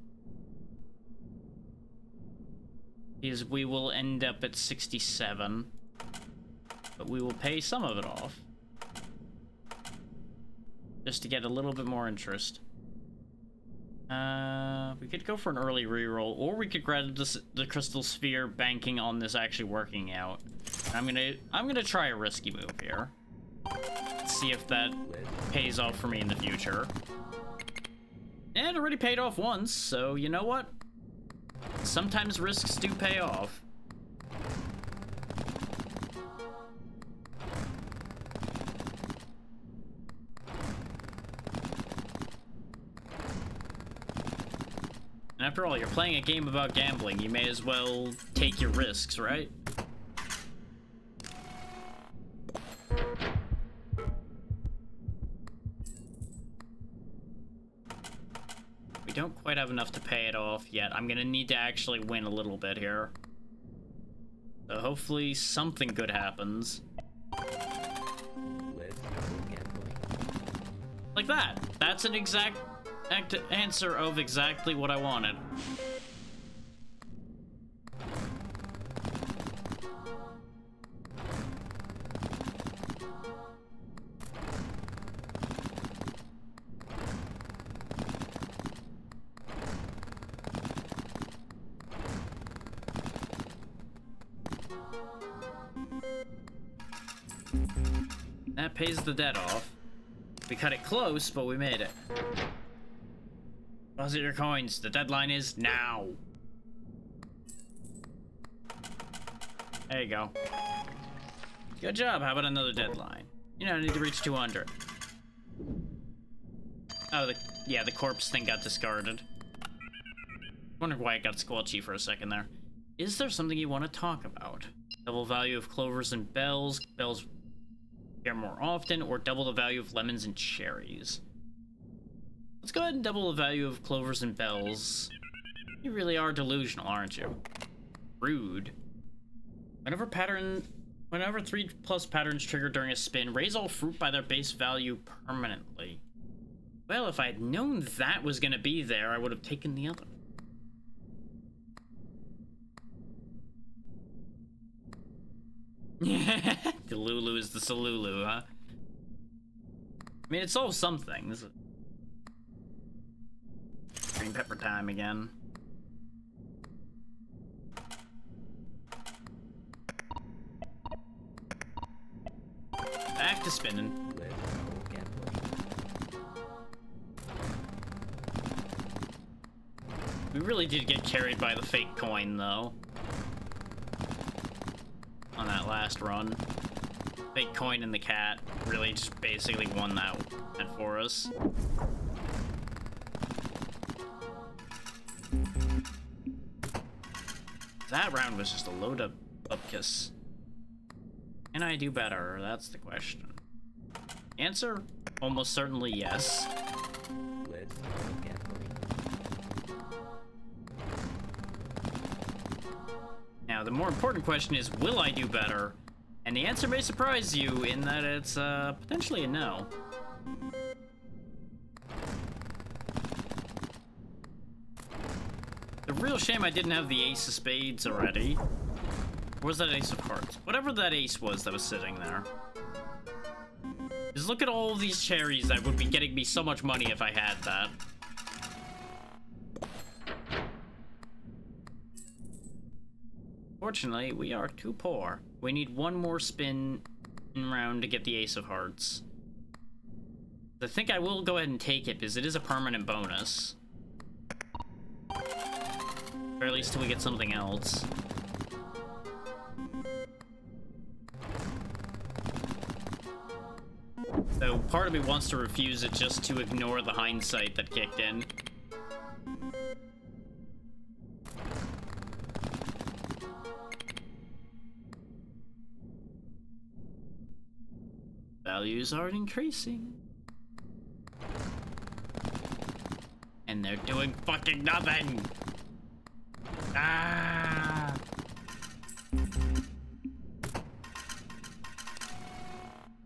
Because we will end up at 67. But we will pay some of it off. Just to get a little bit more interest. We could go for an early reroll, or we could grab the crystal sphere, banking on this actually working out. I'm gonna try a risky move here. See if that pays off for me in the future. And it already paid off once, so you know what? Sometimes risks do pay off. And after all, you're playing a game about gambling. You may as well take your risks, right? We don't quite have enough to pay it off yet. I'm gonna need to actually win a little bit here. So hopefully something good happens. Let's go gambling. Like that. That's an exact answer of exactly what I wanted. That pays the debt off. We cut it close, but we made it. Deposit your coins. The deadline is now. There you go. Good job. How about another deadline? You know, I need to reach 200. Oh, yeah, the corpse thing got discarded. Wondered why it got squelchy for a second there. Is there something you want to talk about? Double value of clovers and bells. Bells appear more often, or double the value of lemons and cherries. Let's go ahead and double the value of clovers and bells. You really are delusional, aren't you? Rude. Whenever 3+ patterns trigger during a spin, raise all fruit by their base value permanently. Well, if I had known that was gonna be there, I would have taken the other. The Lulu is the Salulu, huh? I mean, it's all something. This is green pepper time again. Back to spinning. We really did get carried by the fake coin, though. On that last run. Fake coin and the cat really just basically won that for us. That round was just a load of upkiss. Can I do better? That's the question. Answer? Almost certainly yes. Let's go again. Now, the more important question is, will I do better? And the answer may surprise you in that it's potentially a no. The real shame I didn't have the ace of spades already. Or was that ace of hearts? Whatever that ace was that was sitting there. Just look at all these cherries that would be getting me so much money if I had that. Fortunately, we are too poor. We need one more spin round to get the ace of hearts. I think I will go ahead and take it because it is a permanent bonus. Or at least till we get something else. So part of me wants to refuse it just to ignore the hindsight that kicked in. Values are increasing. And they're doing fucking nothing! Ah!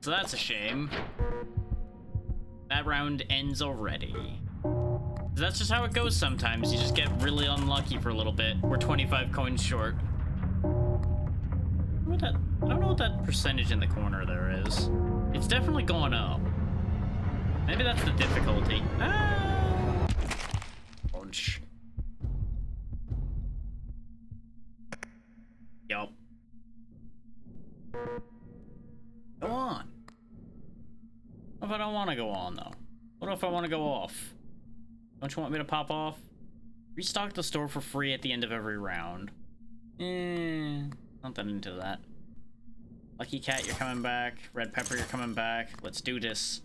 So that's a shame. That round ends already. That's just how it goes sometimes. You just get really unlucky for a little bit. We're 25 coins short. I don't know what that percentage in the corner there is. It's definitely going up. Maybe that's the difficulty. Ah! Ouch. Yup. Go on. What if I don't want to go on, though? What if I want to go off? Don't you want me to pop off? Restock the store for free at the end of every round. Not that into that. Lucky Cat, you're coming back. Red Pepper, you're coming back. Let's do this.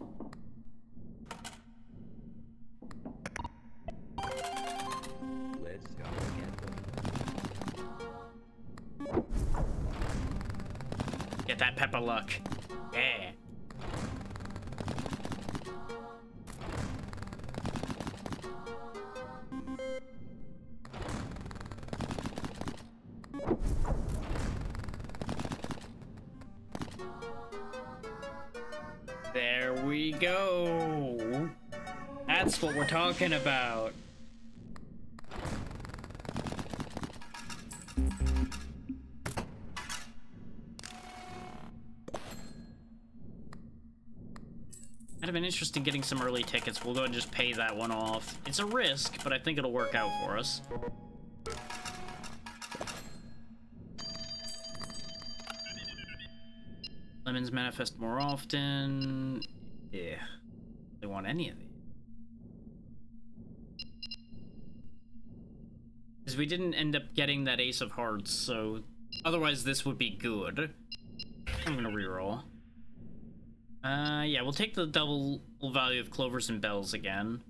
Let's go again. Get that pepper luck. Yeah. There we go. That's what we're talking about. Might have been interesting getting some early tickets. We'll go and just pay that one off. It's a risk, but I think it'll work out for us. Lemons manifest more often. Yeah. They want any of these. Because we didn't end up getting that ace of hearts, so otherwise this would be good. I'm gonna reroll. Yeah, we'll take the double value of clovers and bells again.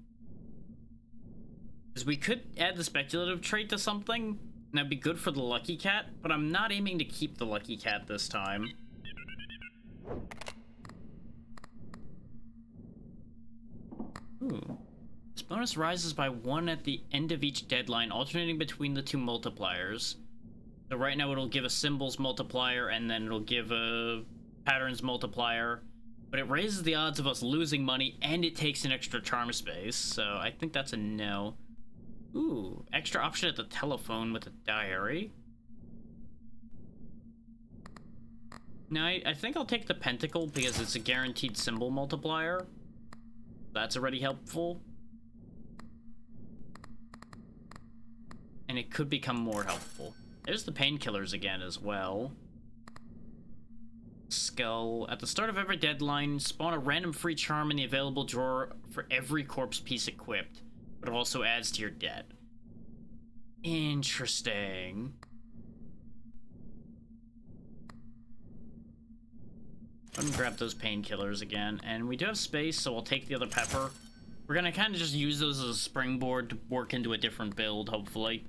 Because we could add the speculative trait to something, and that'd be good for the lucky cat, but I'm not aiming to keep the lucky cat this time. Ooh. This bonus rises by 1 at the end of each deadline, alternating between the 2 multipliers. So right now it'll give a symbols multiplier, and then it'll give a patterns multiplier. But it raises the odds of us losing money, and it takes an extra charm space, so I think that's a no. Ooh, extra option at the telephone with a diary. No, I think I'll take the pentacle because it's a guaranteed symbol multiplier. That's already helpful. And it could become more helpful. There's the painkillers again as well. Skull. At the start of every deadline, spawn a random free charm in the available drawer for every corpse piece equipped, but it also adds to your debt. Interesting. I'm gonna grab those painkillers again, and we do have space, so I'll take the other pepper. We're gonna kind of just use those as a springboard to work into a different build, hopefully.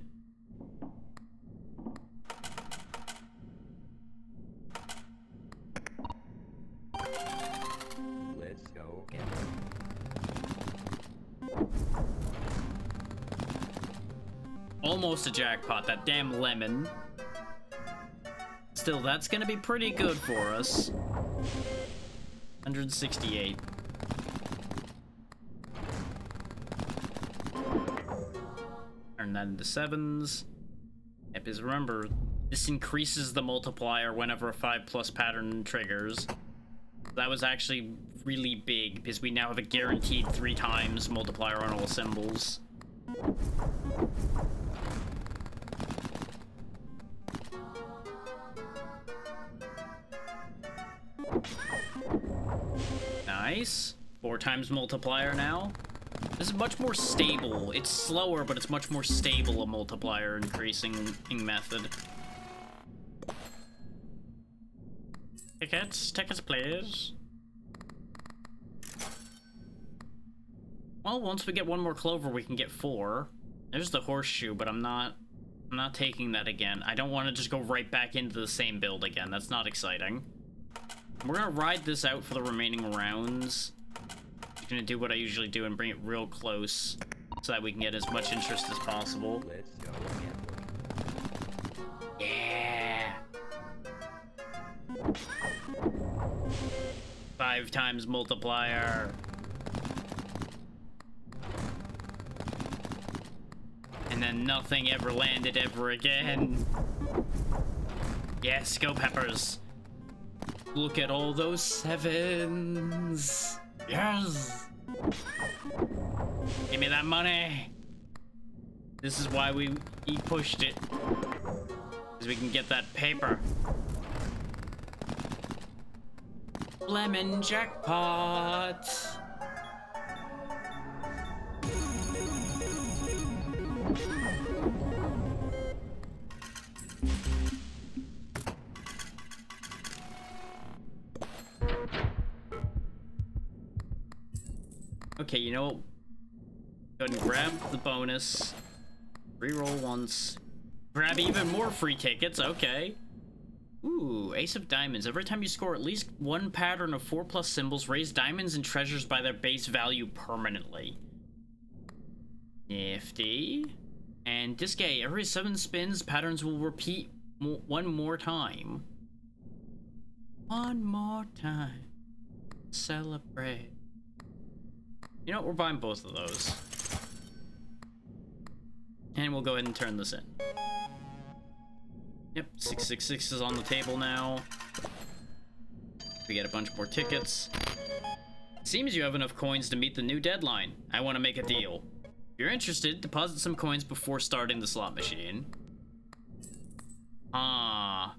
Let's go again. Almost a jackpot, that damn lemon. Still, that's gonna be pretty good for us. 168. Turn that into 7s. Yep, because remember, this increases the multiplier whenever a 5+ pattern triggers. That was actually really big, because we now have a guaranteed 3 times multiplier on all symbols. Nice. 4 times multiplier now. This is much more stable. It's slower, but it's much more stable a multiplier increasing method. Tickets, please. Well, once we get 1 more clover, we can get 4. There's the horseshoe, but I'm not taking that again. I don't want to just go right back into the same build again. That's not exciting. We're gonna ride this out for the remaining rounds. I'm gonna do what I usually do and bring it real close so that we can get as much interest as possible. Let's go again. Yeah. 5 times multiplier. And then nothing ever landed ever again. Yes, go peppers. Look at all those 7s. Yes. Give me that money. This is why we pushed it. Because we can get that paper. Lemon jackpot. Okay, you know what? Go ahead and grab the bonus. Reroll once. Grab even more free tickets, okay. Ooh, Ace of Diamonds. Every time you score at least 1 pattern of 4+ symbols, raise diamonds and treasures by their base value permanently. Nifty. And Disque, every 7 spins, patterns will repeat 1 more time. 1 more time. Celebrate. You know what, we're buying both of those. And we'll go ahead and turn this in. Yep, 666 is on the table now. We get a bunch more tickets. Seems you have enough coins to meet the new deadline. I want to make a deal. If you're interested, deposit some coins before starting the slot machine. Let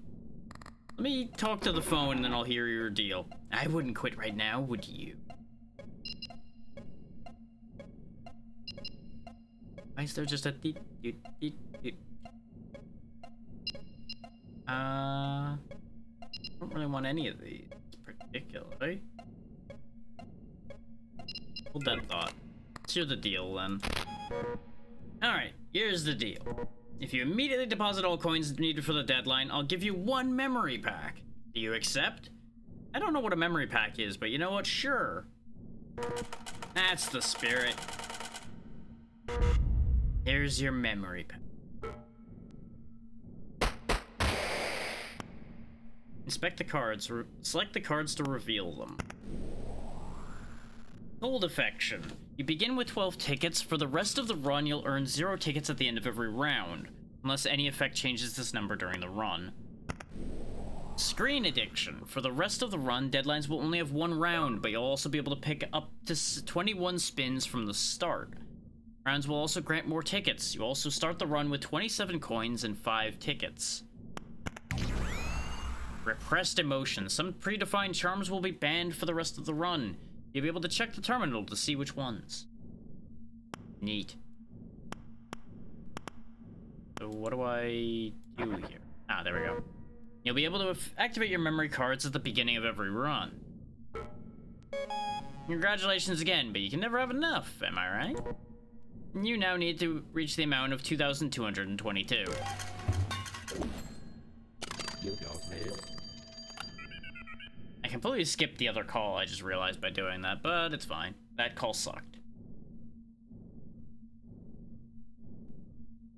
me talk to the phone and then I'll hear your deal. I wouldn't quit right now, would you? Why is there just a deet, deet, deet, deet? I don't really want any of these, particularly. Hold that thought. Let's hear the deal, then. Alright, here's the deal. If you immediately deposit all coins needed for the deadline, I'll give you 1 memory pack. Do you accept? I don't know what a memory pack is, but you know what? Sure. That's the spirit. Here's your memory pack. Inspect the cards. Select the cards to reveal them. Gold affection. You begin with 12 tickets. For the rest of the run, you'll earn 0 tickets at the end of every round, unless any effect changes this number during the run. Screen addiction. For the rest of the run, deadlines will only have 1 round, but you'll also be able to pick up to 21 spins from the start. Rounds will also grant more tickets. You also start the run with 27 coins and 5 tickets. Repressed emotions. Some predefined charms will be banned for the rest of the run. You'll be able to check the terminal to see which ones. Neat. So what do I do here? Ah, there we go. You'll be able to activate your memory cards at the beginning of every run. Congratulations again, but you can never have enough, am I right? You now need to reach the amount of 2,222. I completely skipped the other call, I just realized by doing that, but it's fine. That call sucked.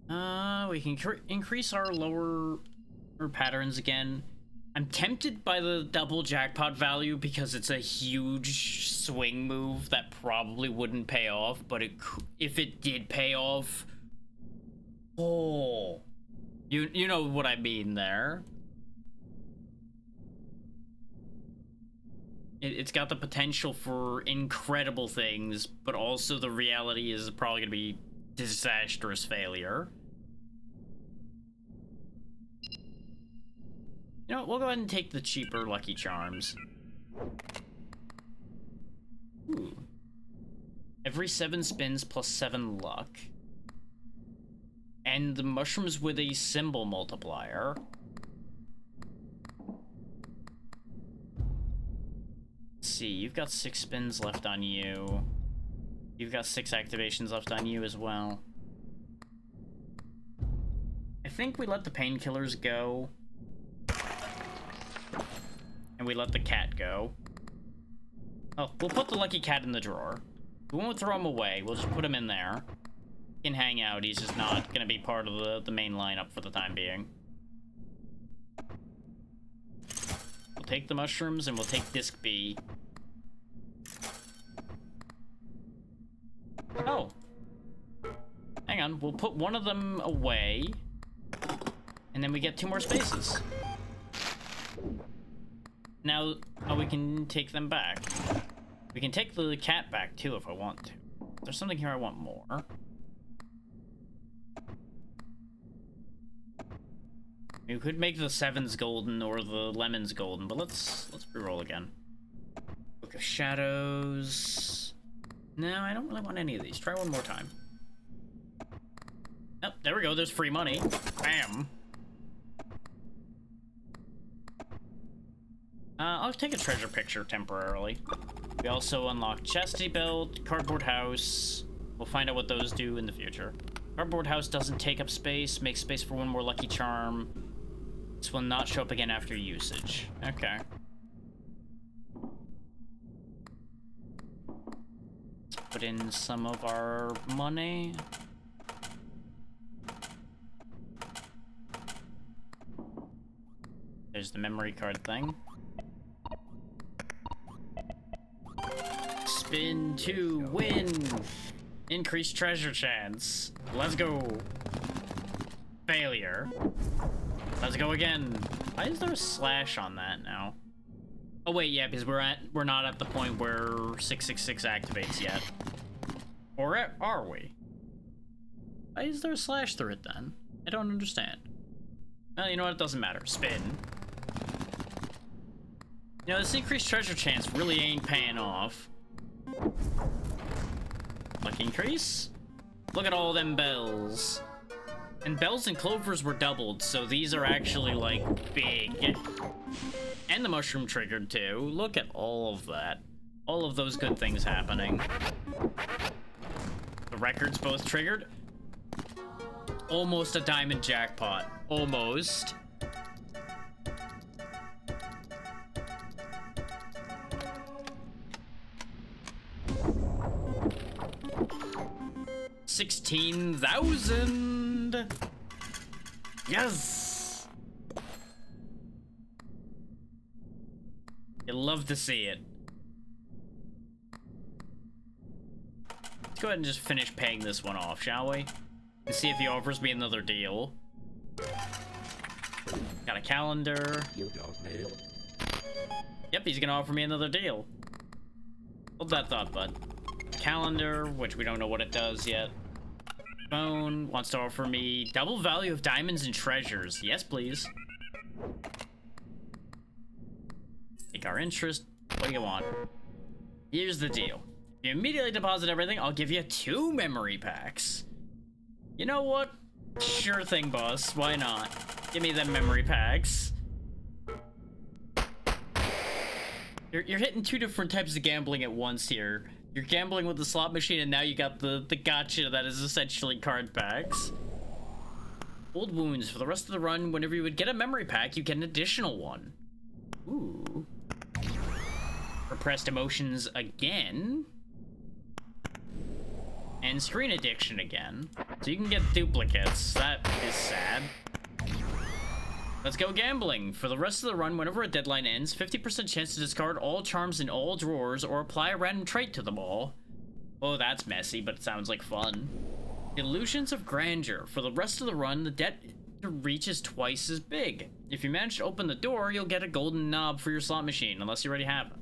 We can increase our lower patterns again. I'm tempted by the double jackpot value because it's a huge swing move that probably wouldn't pay off, but if it did pay off, oh, you know what I mean there. It's got the potential for incredible things, but also the reality is probably gonna be disastrous failure. You know what, we'll go ahead and take the cheaper Lucky Charms. Ooh. Every 7 spins plus 7 luck. And the mushrooms with a symbol multiplier. Let's see, you've got 6 spins left on you. You've got 6 activations left on you as well. I think we let the painkillers go. And we let the cat go. Oh, we'll put the lucky cat in the drawer. We won't throw him away, we'll just put him in there. He can hang out, he's just not gonna be part of the main lineup for the time being. We'll take the mushrooms and we'll take disc B. Oh. Hang on, we'll put one of them away. And then we get 2 more spaces. Now, we can take them back. We can take the cat back, too, if I want to. There's something here I want more. We could make the 7s golden or the lemons golden, but let's reroll again. Book of Shadows. No, I don't really want any of these. Try one more time. Oh, there we go. There's free money. Bam. I'll take a treasure picture temporarily. We also unlock Chastity Belt, Cardboard House. We'll find out what those do in the future. Cardboard House doesn't take up space, makes space for 1 more Lucky Charm. This will not show up again after usage. Okay. Let's put in some of our money. There's the memory card thing. Spin to win. Increased treasure chance. Let's go. Failure. Let's go again. Why is there a slash on that now? Oh wait, yeah, because we're not at the point where 666 activates yet. Or are we? Why is there a slash through it then? I don't understand. Well, you know what? It doesn't matter. Spin. You know, this increased treasure chance really ain't paying off. Luck increase. Look at all them bells. And bells and clovers were doubled, so these are actually, like, big. And the mushroom triggered, too. Look at all of that. All of those good things happening. The records both triggered. Almost a diamond jackpot. Almost. $16,000. Yes. You'll love to see it. Let's go ahead and just finish paying this one off, shall we? And see if he offers me another deal. Got a calendar. Yep, he's gonna offer me another deal. Hold that thought, bud. Calendar, which we don't know what it does yet. Phone wants to offer me double value of diamonds and treasures. Yes, please. Take our interest. What do you want? Here's the deal. If you immediately deposit everything, I'll give you 2 memory packs. You know what? Sure thing, boss. Why not? Give me them memory packs. You're hitting 2 different types of gambling at once here. You're gambling with the slot machine, and now you got the gotcha that is essentially card packs. Old wounds. For the rest of the run, whenever you would get a memory pack, you get an additional one. Ooh. Repressed emotions again. And screen addiction again. So you can get duplicates. That is sad. Let's go gambling. For the rest of the run, whenever a deadline ends, 50% chance to discard all charms in all drawers or apply a random trait to them all. Oh, that's messy, but it sounds like fun. Illusions of grandeur. For the rest of the run, the debt to reach is twice as big. If you manage to open the door, you'll get a golden knob for your slot machine, unless you already have it.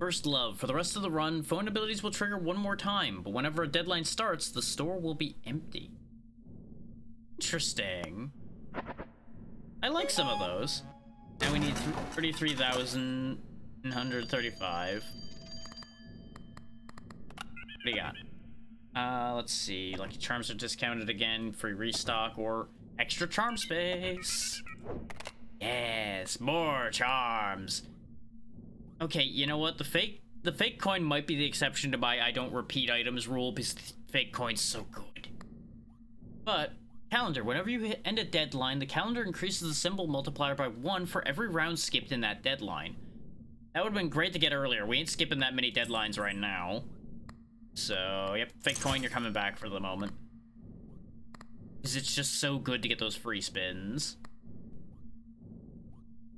First love. For the rest of the run, phone abilities will trigger 1 more time, but whenever a deadline starts, the store will be empty. Interesting. I like some of those. Now we need 33,135. What do you got? Let's see. Lucky charms are discounted again. Free restock or extra charm space. Yes, more charms. Okay, you know what? The fake coin might be the exception to my I don't repeat items rule because the fake coin's so good. But calendar. Whenever you end a deadline, the calendar increases the symbol multiplier by 1 for every round skipped in that deadline. That would have been great to get earlier. We ain't skipping that many deadlines right now. So, yep, fake coin, you're coming back for the moment. Because it's just so good to get those free spins.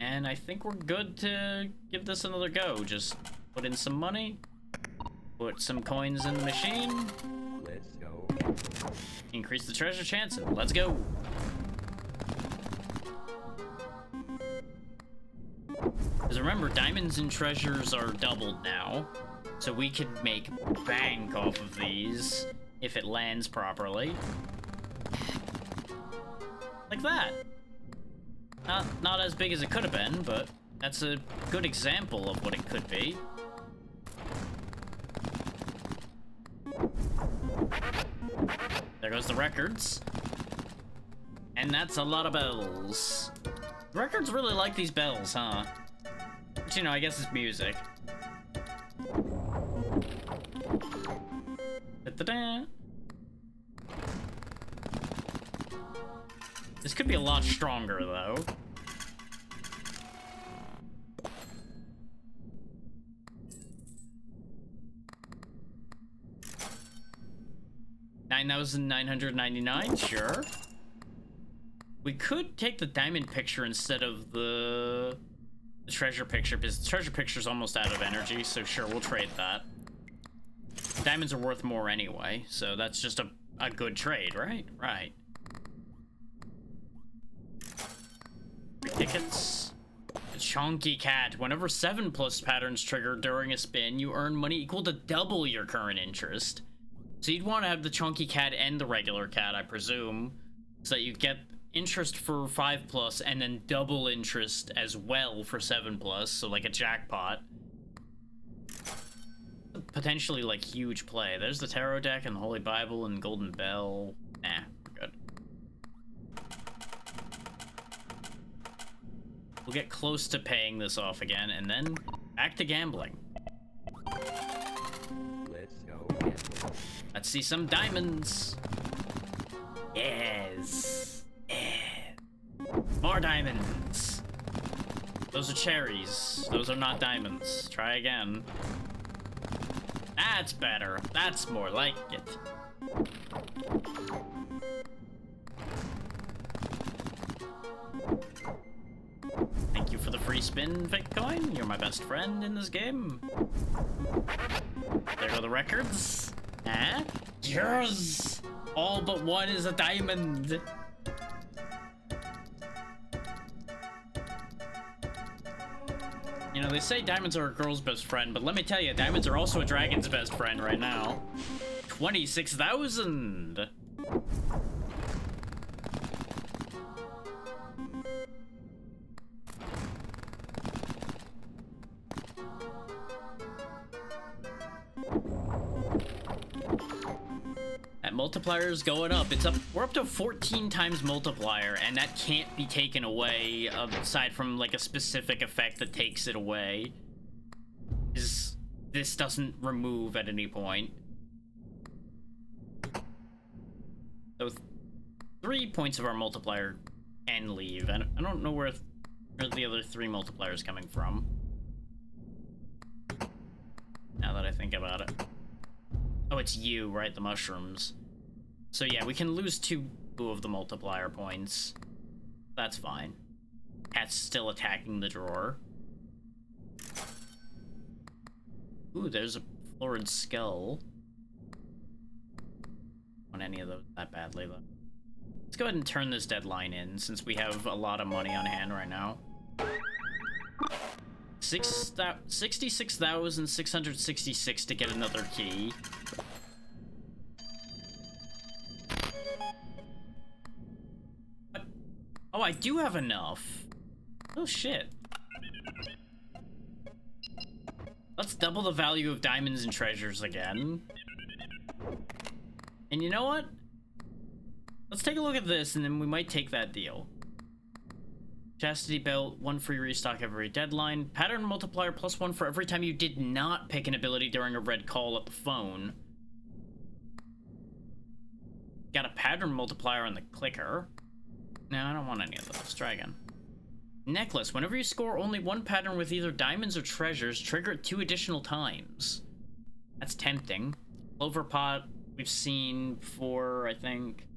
And I think we're good to give this another go. Just put in some money. Put some coins in the machine. Let's go. Increase the treasure chance, and let's go. Because remember, diamonds and treasures are doubled now, so we could make bank off of these if it lands properly. Like that. Not as big as it could have been, but that's a good example of what it could be. There goes the records. And that's a lot of bells. The records really like these bells, huh? But you know, I guess it's music. Da-da-da. This could be a lot stronger, though. $9,999, sure. We could take the diamond picture instead of the treasure picture, because the treasure picture's almost out of energy, so sure, we'll trade that. Diamonds are worth more anyway, so that's just a good trade, right? Right. Tickets. The Chonky Cat. Whenever 7+ patterns trigger during a spin, you earn money equal to double your current interest. So you'd want to have the Chonky Cat and the regular cat, I presume, so that you get interest for 5+ and then double interest as well for 7+, so like a jackpot. Potentially, like, huge play. There's the Tarot deck and the Holy Bible and Golden Bell. Nah, we're good. We'll get close to paying this off again, and then Back to gambling. Let's go again. Let's see some diamonds. Yes. More diamonds. Those are cherries. Those are not diamonds. Try again. That's better. That's more like it. Thank you for the free spin, Bitcoin. You're my best friend in this game. There go the records. Huh? Yours! All but one is a diamond. You know, they say diamonds are a girl's best friend, but let me tell you, diamonds are also a dragon's best friend right now. 26,000! That multiplier is going up. We're up to 14 times multiplier, and that can't be taken away aside from like a specific effect that takes it away. This doesn't remove at any point. So 3 points of our multiplier can leave, and I don't know where the other 3 multipliers coming from. Now that I think about it. Oh, it's you, right? The mushrooms. So yeah, we can lose 2 of the multiplier points. That's fine. Cat's still attacking the drawer. Ooh, there's a florid skull. On any of those that badly, though. Let's go ahead and turn this deadline in, since we have a lot of money on hand right now. 66,666 to get another key. What? Oh, I do have enough. Oh, shit. Let's double the value of diamonds and treasures again. And you know what? Let's take a look at this, and then we might take that deal. Chastity belt, 1 free restock every deadline. Pattern multiplier +1 for every time you did not pick an ability during a red call at the phone. Got a pattern multiplier on the clicker. No, I don't want any of those. Try again. Necklace. Whenever you score only 1 pattern with either diamonds or treasures, trigger it 2 additional times. That's tempting. CloverPit, we've seen before, I think.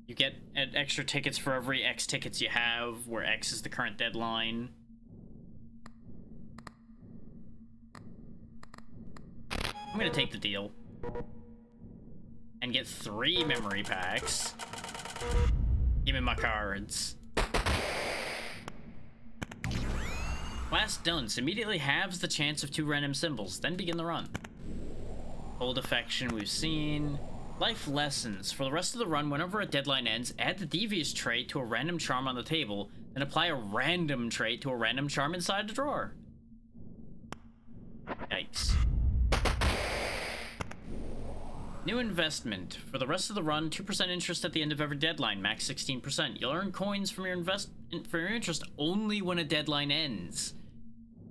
You get extra tickets for every X tickets you have, where X is the current deadline. I'm gonna take the deal. And get 3 memory packs. Give me my cards. Last dunce immediately halves the chance of 2 random symbols, then begin the run. Cold affection we've seen. Life lessons. For the rest of the run, whenever a deadline ends, add the devious trait to a random charm on the table, then apply a random trait to a random charm inside the drawer. Yikes. New investment. For the rest of the run, 2% interest at the end of every deadline, max 16%. You'll earn coins from your interest only when a deadline ends.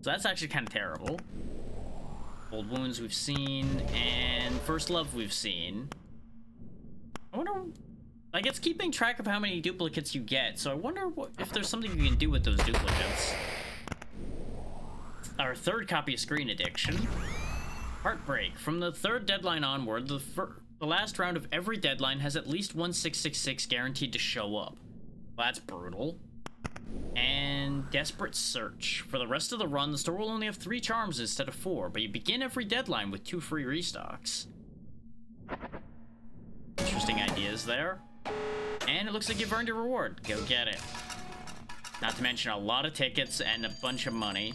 So that's actually kind of terrible. Old wounds we've seen, and first love we've seen. I wonder, like, it's keeping track of how many duplicates you get, so I wonder if there's something you can do with those duplicates. Our 3rd copy of Screen Addiction. Heartbreak. From the 3rd deadline onward, the last round of every deadline has at least 1666 guaranteed to show up. Well, that's brutal. And Desperate Search. For the rest of the run, the store will only have 3 charms instead of 4, but you begin every deadline with 2 free restocks. Interesting ideas there. And it looks like you've earned your reward. Go get it. Not to mention a lot of tickets and a bunch of money.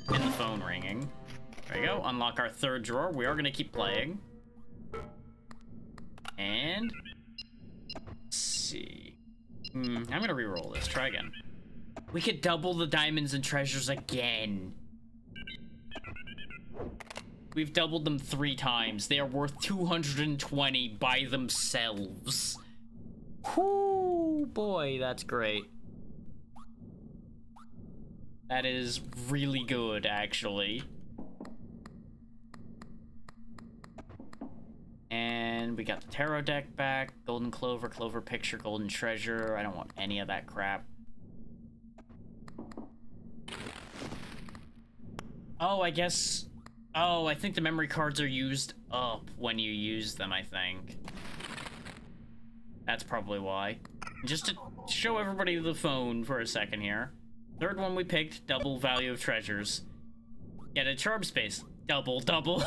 And the phone ringing. There we go. Unlock our 3rd drawer. We are going to keep playing. And... let's see. I'm going to re-roll this. Try again. We could double the diamonds and treasures again. We've doubled them 3 times. They are worth 220 by themselves. Whoo, boy, that's great. That is really good, actually. And we got the tarot deck back. Golden Clover, Clover Picture, Golden Treasure. I don't want any of that crap. Oh, I guess... Oh, I think the memory cards are used up when you use them, I think. That's probably why. Just to show everybody the phone for a second here. Third one we picked, double value of treasures. Get a charm space. Double, double.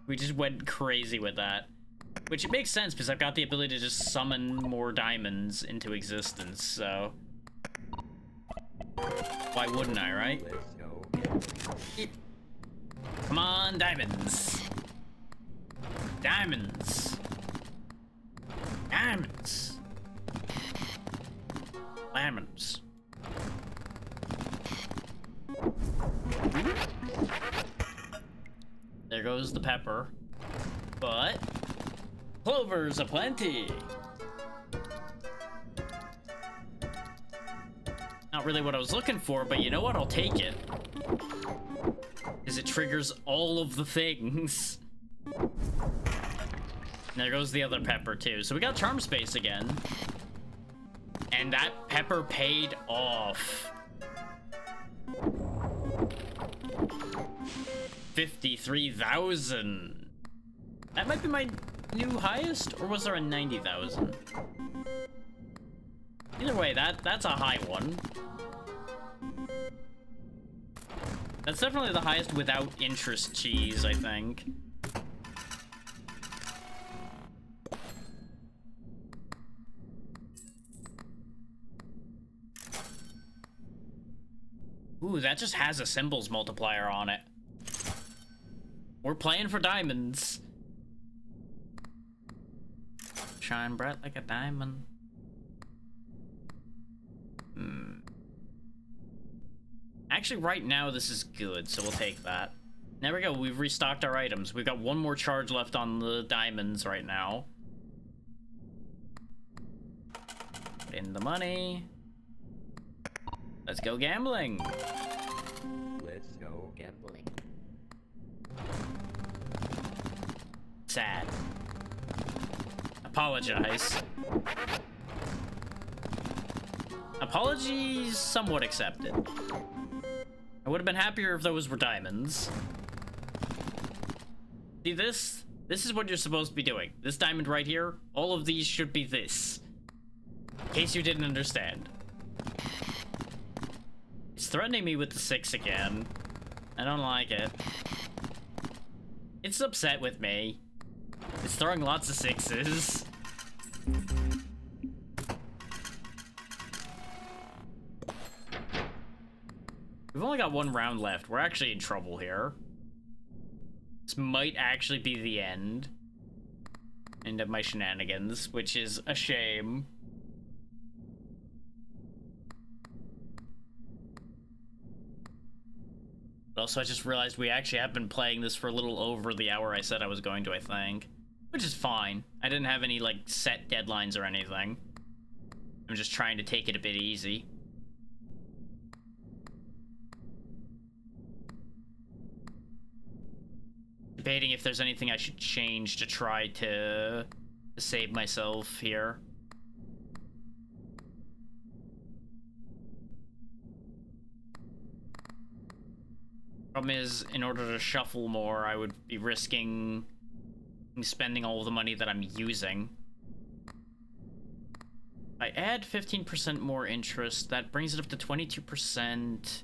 We just went crazy with that. Which it makes sense, because I've got the ability to just summon more diamonds into existence, so... Why wouldn't I, right? Let's go. Come on, diamonds. Diamonds. Diamonds. Diamonds. There goes the pepper. But clovers aplenty. Not really what I was looking for, but you know what? I'll take it. Because it triggers all of the things. And there goes the other pepper, too. So we got charm space again. And that pepper paid off. 53,000. That might be my new highest, or was there a 90,000? Either way, that's a high one. That's definitely the highest without interest cheese, I think. Ooh, that just has a symbols multiplier on it. We're playing for diamonds. Shine bright like a diamond. Actually, right now, this is good, so we'll take that. There we go. We've restocked our items. We've got one more charge left on the diamonds right now. Put in the money. Let's go gambling. Let's go gambling. Sad. Apologize. Apologies somewhat accepted. I would have been happier if those were diamonds. See this? This is what you're supposed to be doing. This diamond right here, all of these should be this. In case you didn't understand. It's threatening me with the 6 again. I don't like it. It's upset with me. It's throwing lots of 6s. We've only got one round left. We're actually in trouble here. This might actually be the end of my shenanigans, which is a shame. But also, I just realized we actually have been playing this for a little over the hour I said I was going to, I think. Which is fine. I didn't have any, like, set deadlines or anything. I'm just trying to take it a bit easy. Debating if there's anything I should change to try to save myself here. Problem is, in order to shuffle more, I would be risking spending all the money that I'm using. I add 15% more interest, that brings it up to 22%.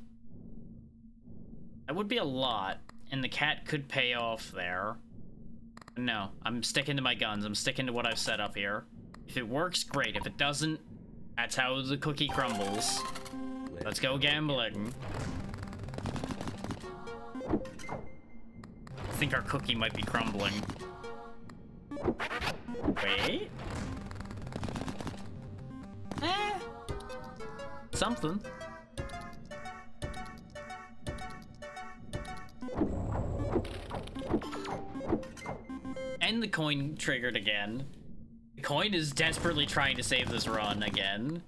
That would be a lot. And the cat could pay off there. No, I'm sticking to my guns. I'm sticking to what I've set up here. If it works, great. If it doesn't, that's how the cookie crumbles. Let's go gambling. I think our cookie might be crumbling. Wait. Something. And the coin triggered again. The coin is desperately trying to save this run again.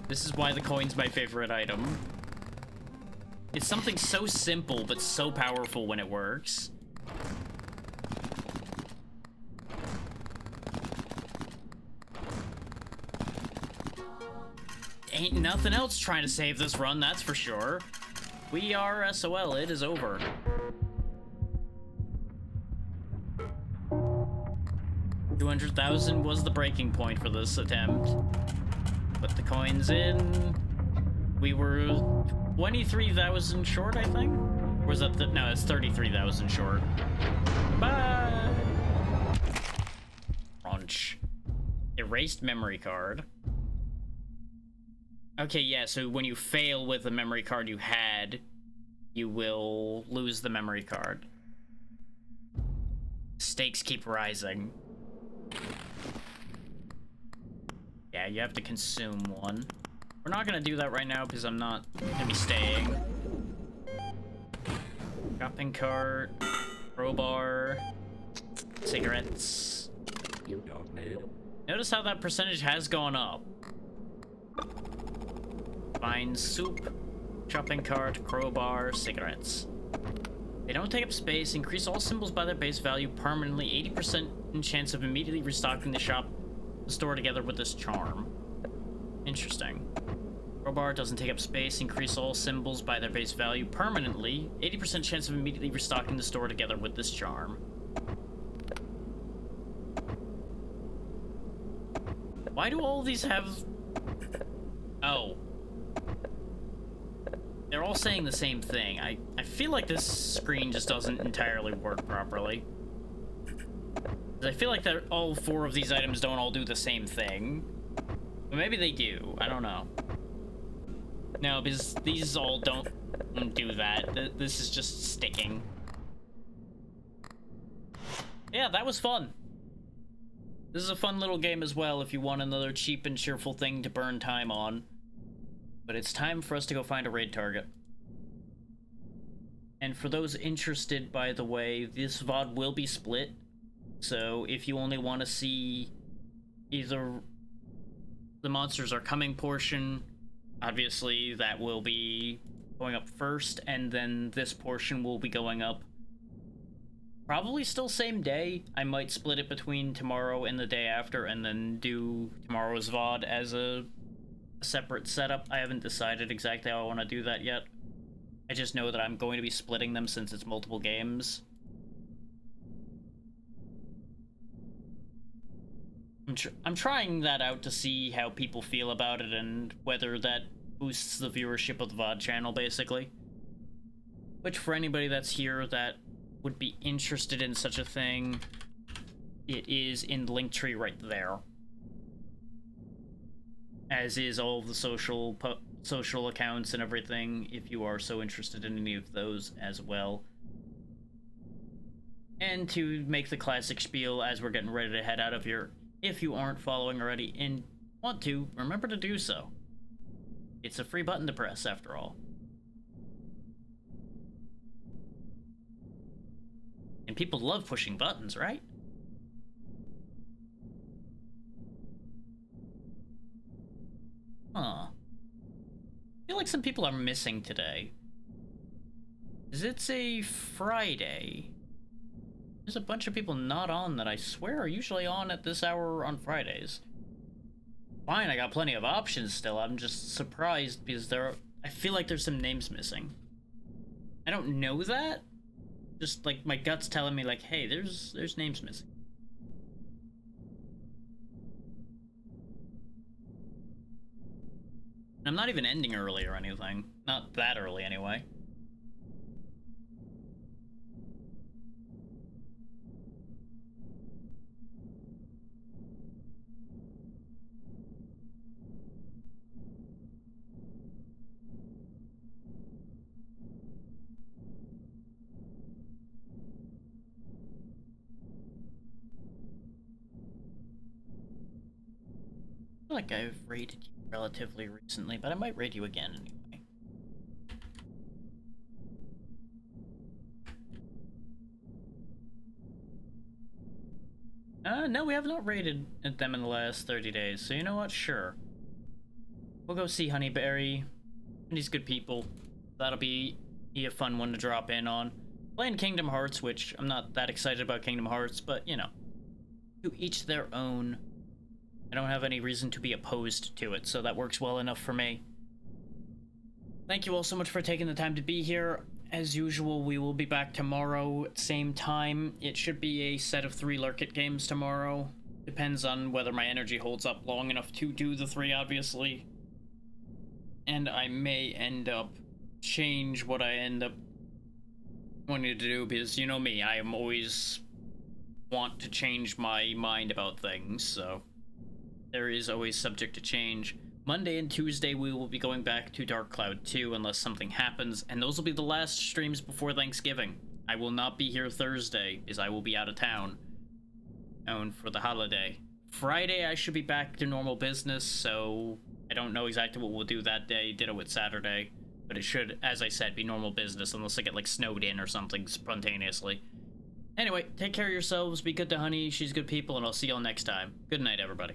This is why the coin's my favorite item. It's something so simple, but so powerful when it works. Ain't nothing else trying to save this run, that's for sure. We are SOL, it is over. $200,000 was the breaking point for this attempt. Put the coins in. We were 23,000 short, I think? Or was that no, it's 33,000 short. Bye! Crunch. Erased memory card. Okay, yeah, so when you fail with the memory card you had, you will lose the memory card. Stakes keep rising. Yeah, you have to consume one. We're not gonna do that right now because I'm not gonna be staying. Shopping cart, crowbar, cigarettes. You don't need. Notice how that percentage has gone up. Find soup, shopping cart, crowbar, cigarettes. They don't take up space. Increase all symbols by their base value permanently. 80% in chance of immediately restocking the store together with this charm. Interesting. Crowbar doesn't take up space. Increase all symbols by their base value permanently. 80% chance of immediately restocking the store together with this charm. Why do all of these have... Oh. They're all saying the same thing. I feel like this screen just doesn't entirely work properly. I feel like that all 4 of these items don't all do the same thing. But maybe they do. I don't know. No, because these all don't do that. This is just sticking. Yeah, that was fun. This is a fun little game as well if you want another cheap and cheerful thing to burn time on. But it's time for us to go find a raid target. And for those interested, by the way, this VOD will be split. So if you only want to see either the monsters are coming portion, obviously that will be going up first, and then this portion will be going up probably still same day. I might split it between tomorrow and the day after, and then do tomorrow's VOD as a separate setup. I haven't decided exactly how I want to do that yet. I just know that I'm going to be splitting them since it's multiple games. I'm trying that out to see how people feel about it and whether that boosts the viewership of the VOD channel, basically. Which, for anybody that's here that would be interested in such a thing, it is in the link tree right there. As is all of the social accounts and everything, if you are so interested in any of those as well. And to make the classic spiel as we're getting ready to head out of here, if you aren't following already and want to, remember to do so. It's a free button to press, after all. And people love pushing buttons, right? Huh. I feel like some people are missing today. 'Cause it's a Friday. There's a bunch of people not on that I swear are usually on at this hour on Fridays. Fine, I got plenty of options still. I'm just surprised because I feel like there's some names missing. I don't know that. Just like my gut's telling me like, hey, there's names missing. And I'm not even ending early or anything. Not that early anyway. I feel like I've raided you relatively recently, but I might raid you again anyway. No, we have not raided them in the last 30 days, so you know what? Sure. we'll go see Honeyberry. And he's good people. That'll be a fun one to drop in on. Playing Kingdom Hearts, which I'm not that excited about Kingdom Hearts, but you know, to each their own. I don't have any reason to be opposed to it, so that works well enough for me. Thank you all so much for taking the time to be here. As usual, we will be back tomorrow, same time. It should be a set of 3 Lurkit games tomorrow. Depends on whether my energy holds up long enough to do the 3, obviously. And I may end up change what I end up wanting to do, because you know me, I am always want to change my mind about things, so there is always subject to change. Monday and Tuesday we will be going back to Dark Cloud 2 unless something happens, and those will be the last streams before Thanksgiving. I will not be here Thursday, as I will be out of town for the holiday. Friday I should be back to normal business, so I don't know exactly what we'll do that day. Ditto with Saturday, but it should, as I said, be normal business unless I get like snowed in or something spontaneously. Anyway, take care of yourselves, be good to Honey, she's good people, and I'll see y'all next time. Good night, everybody.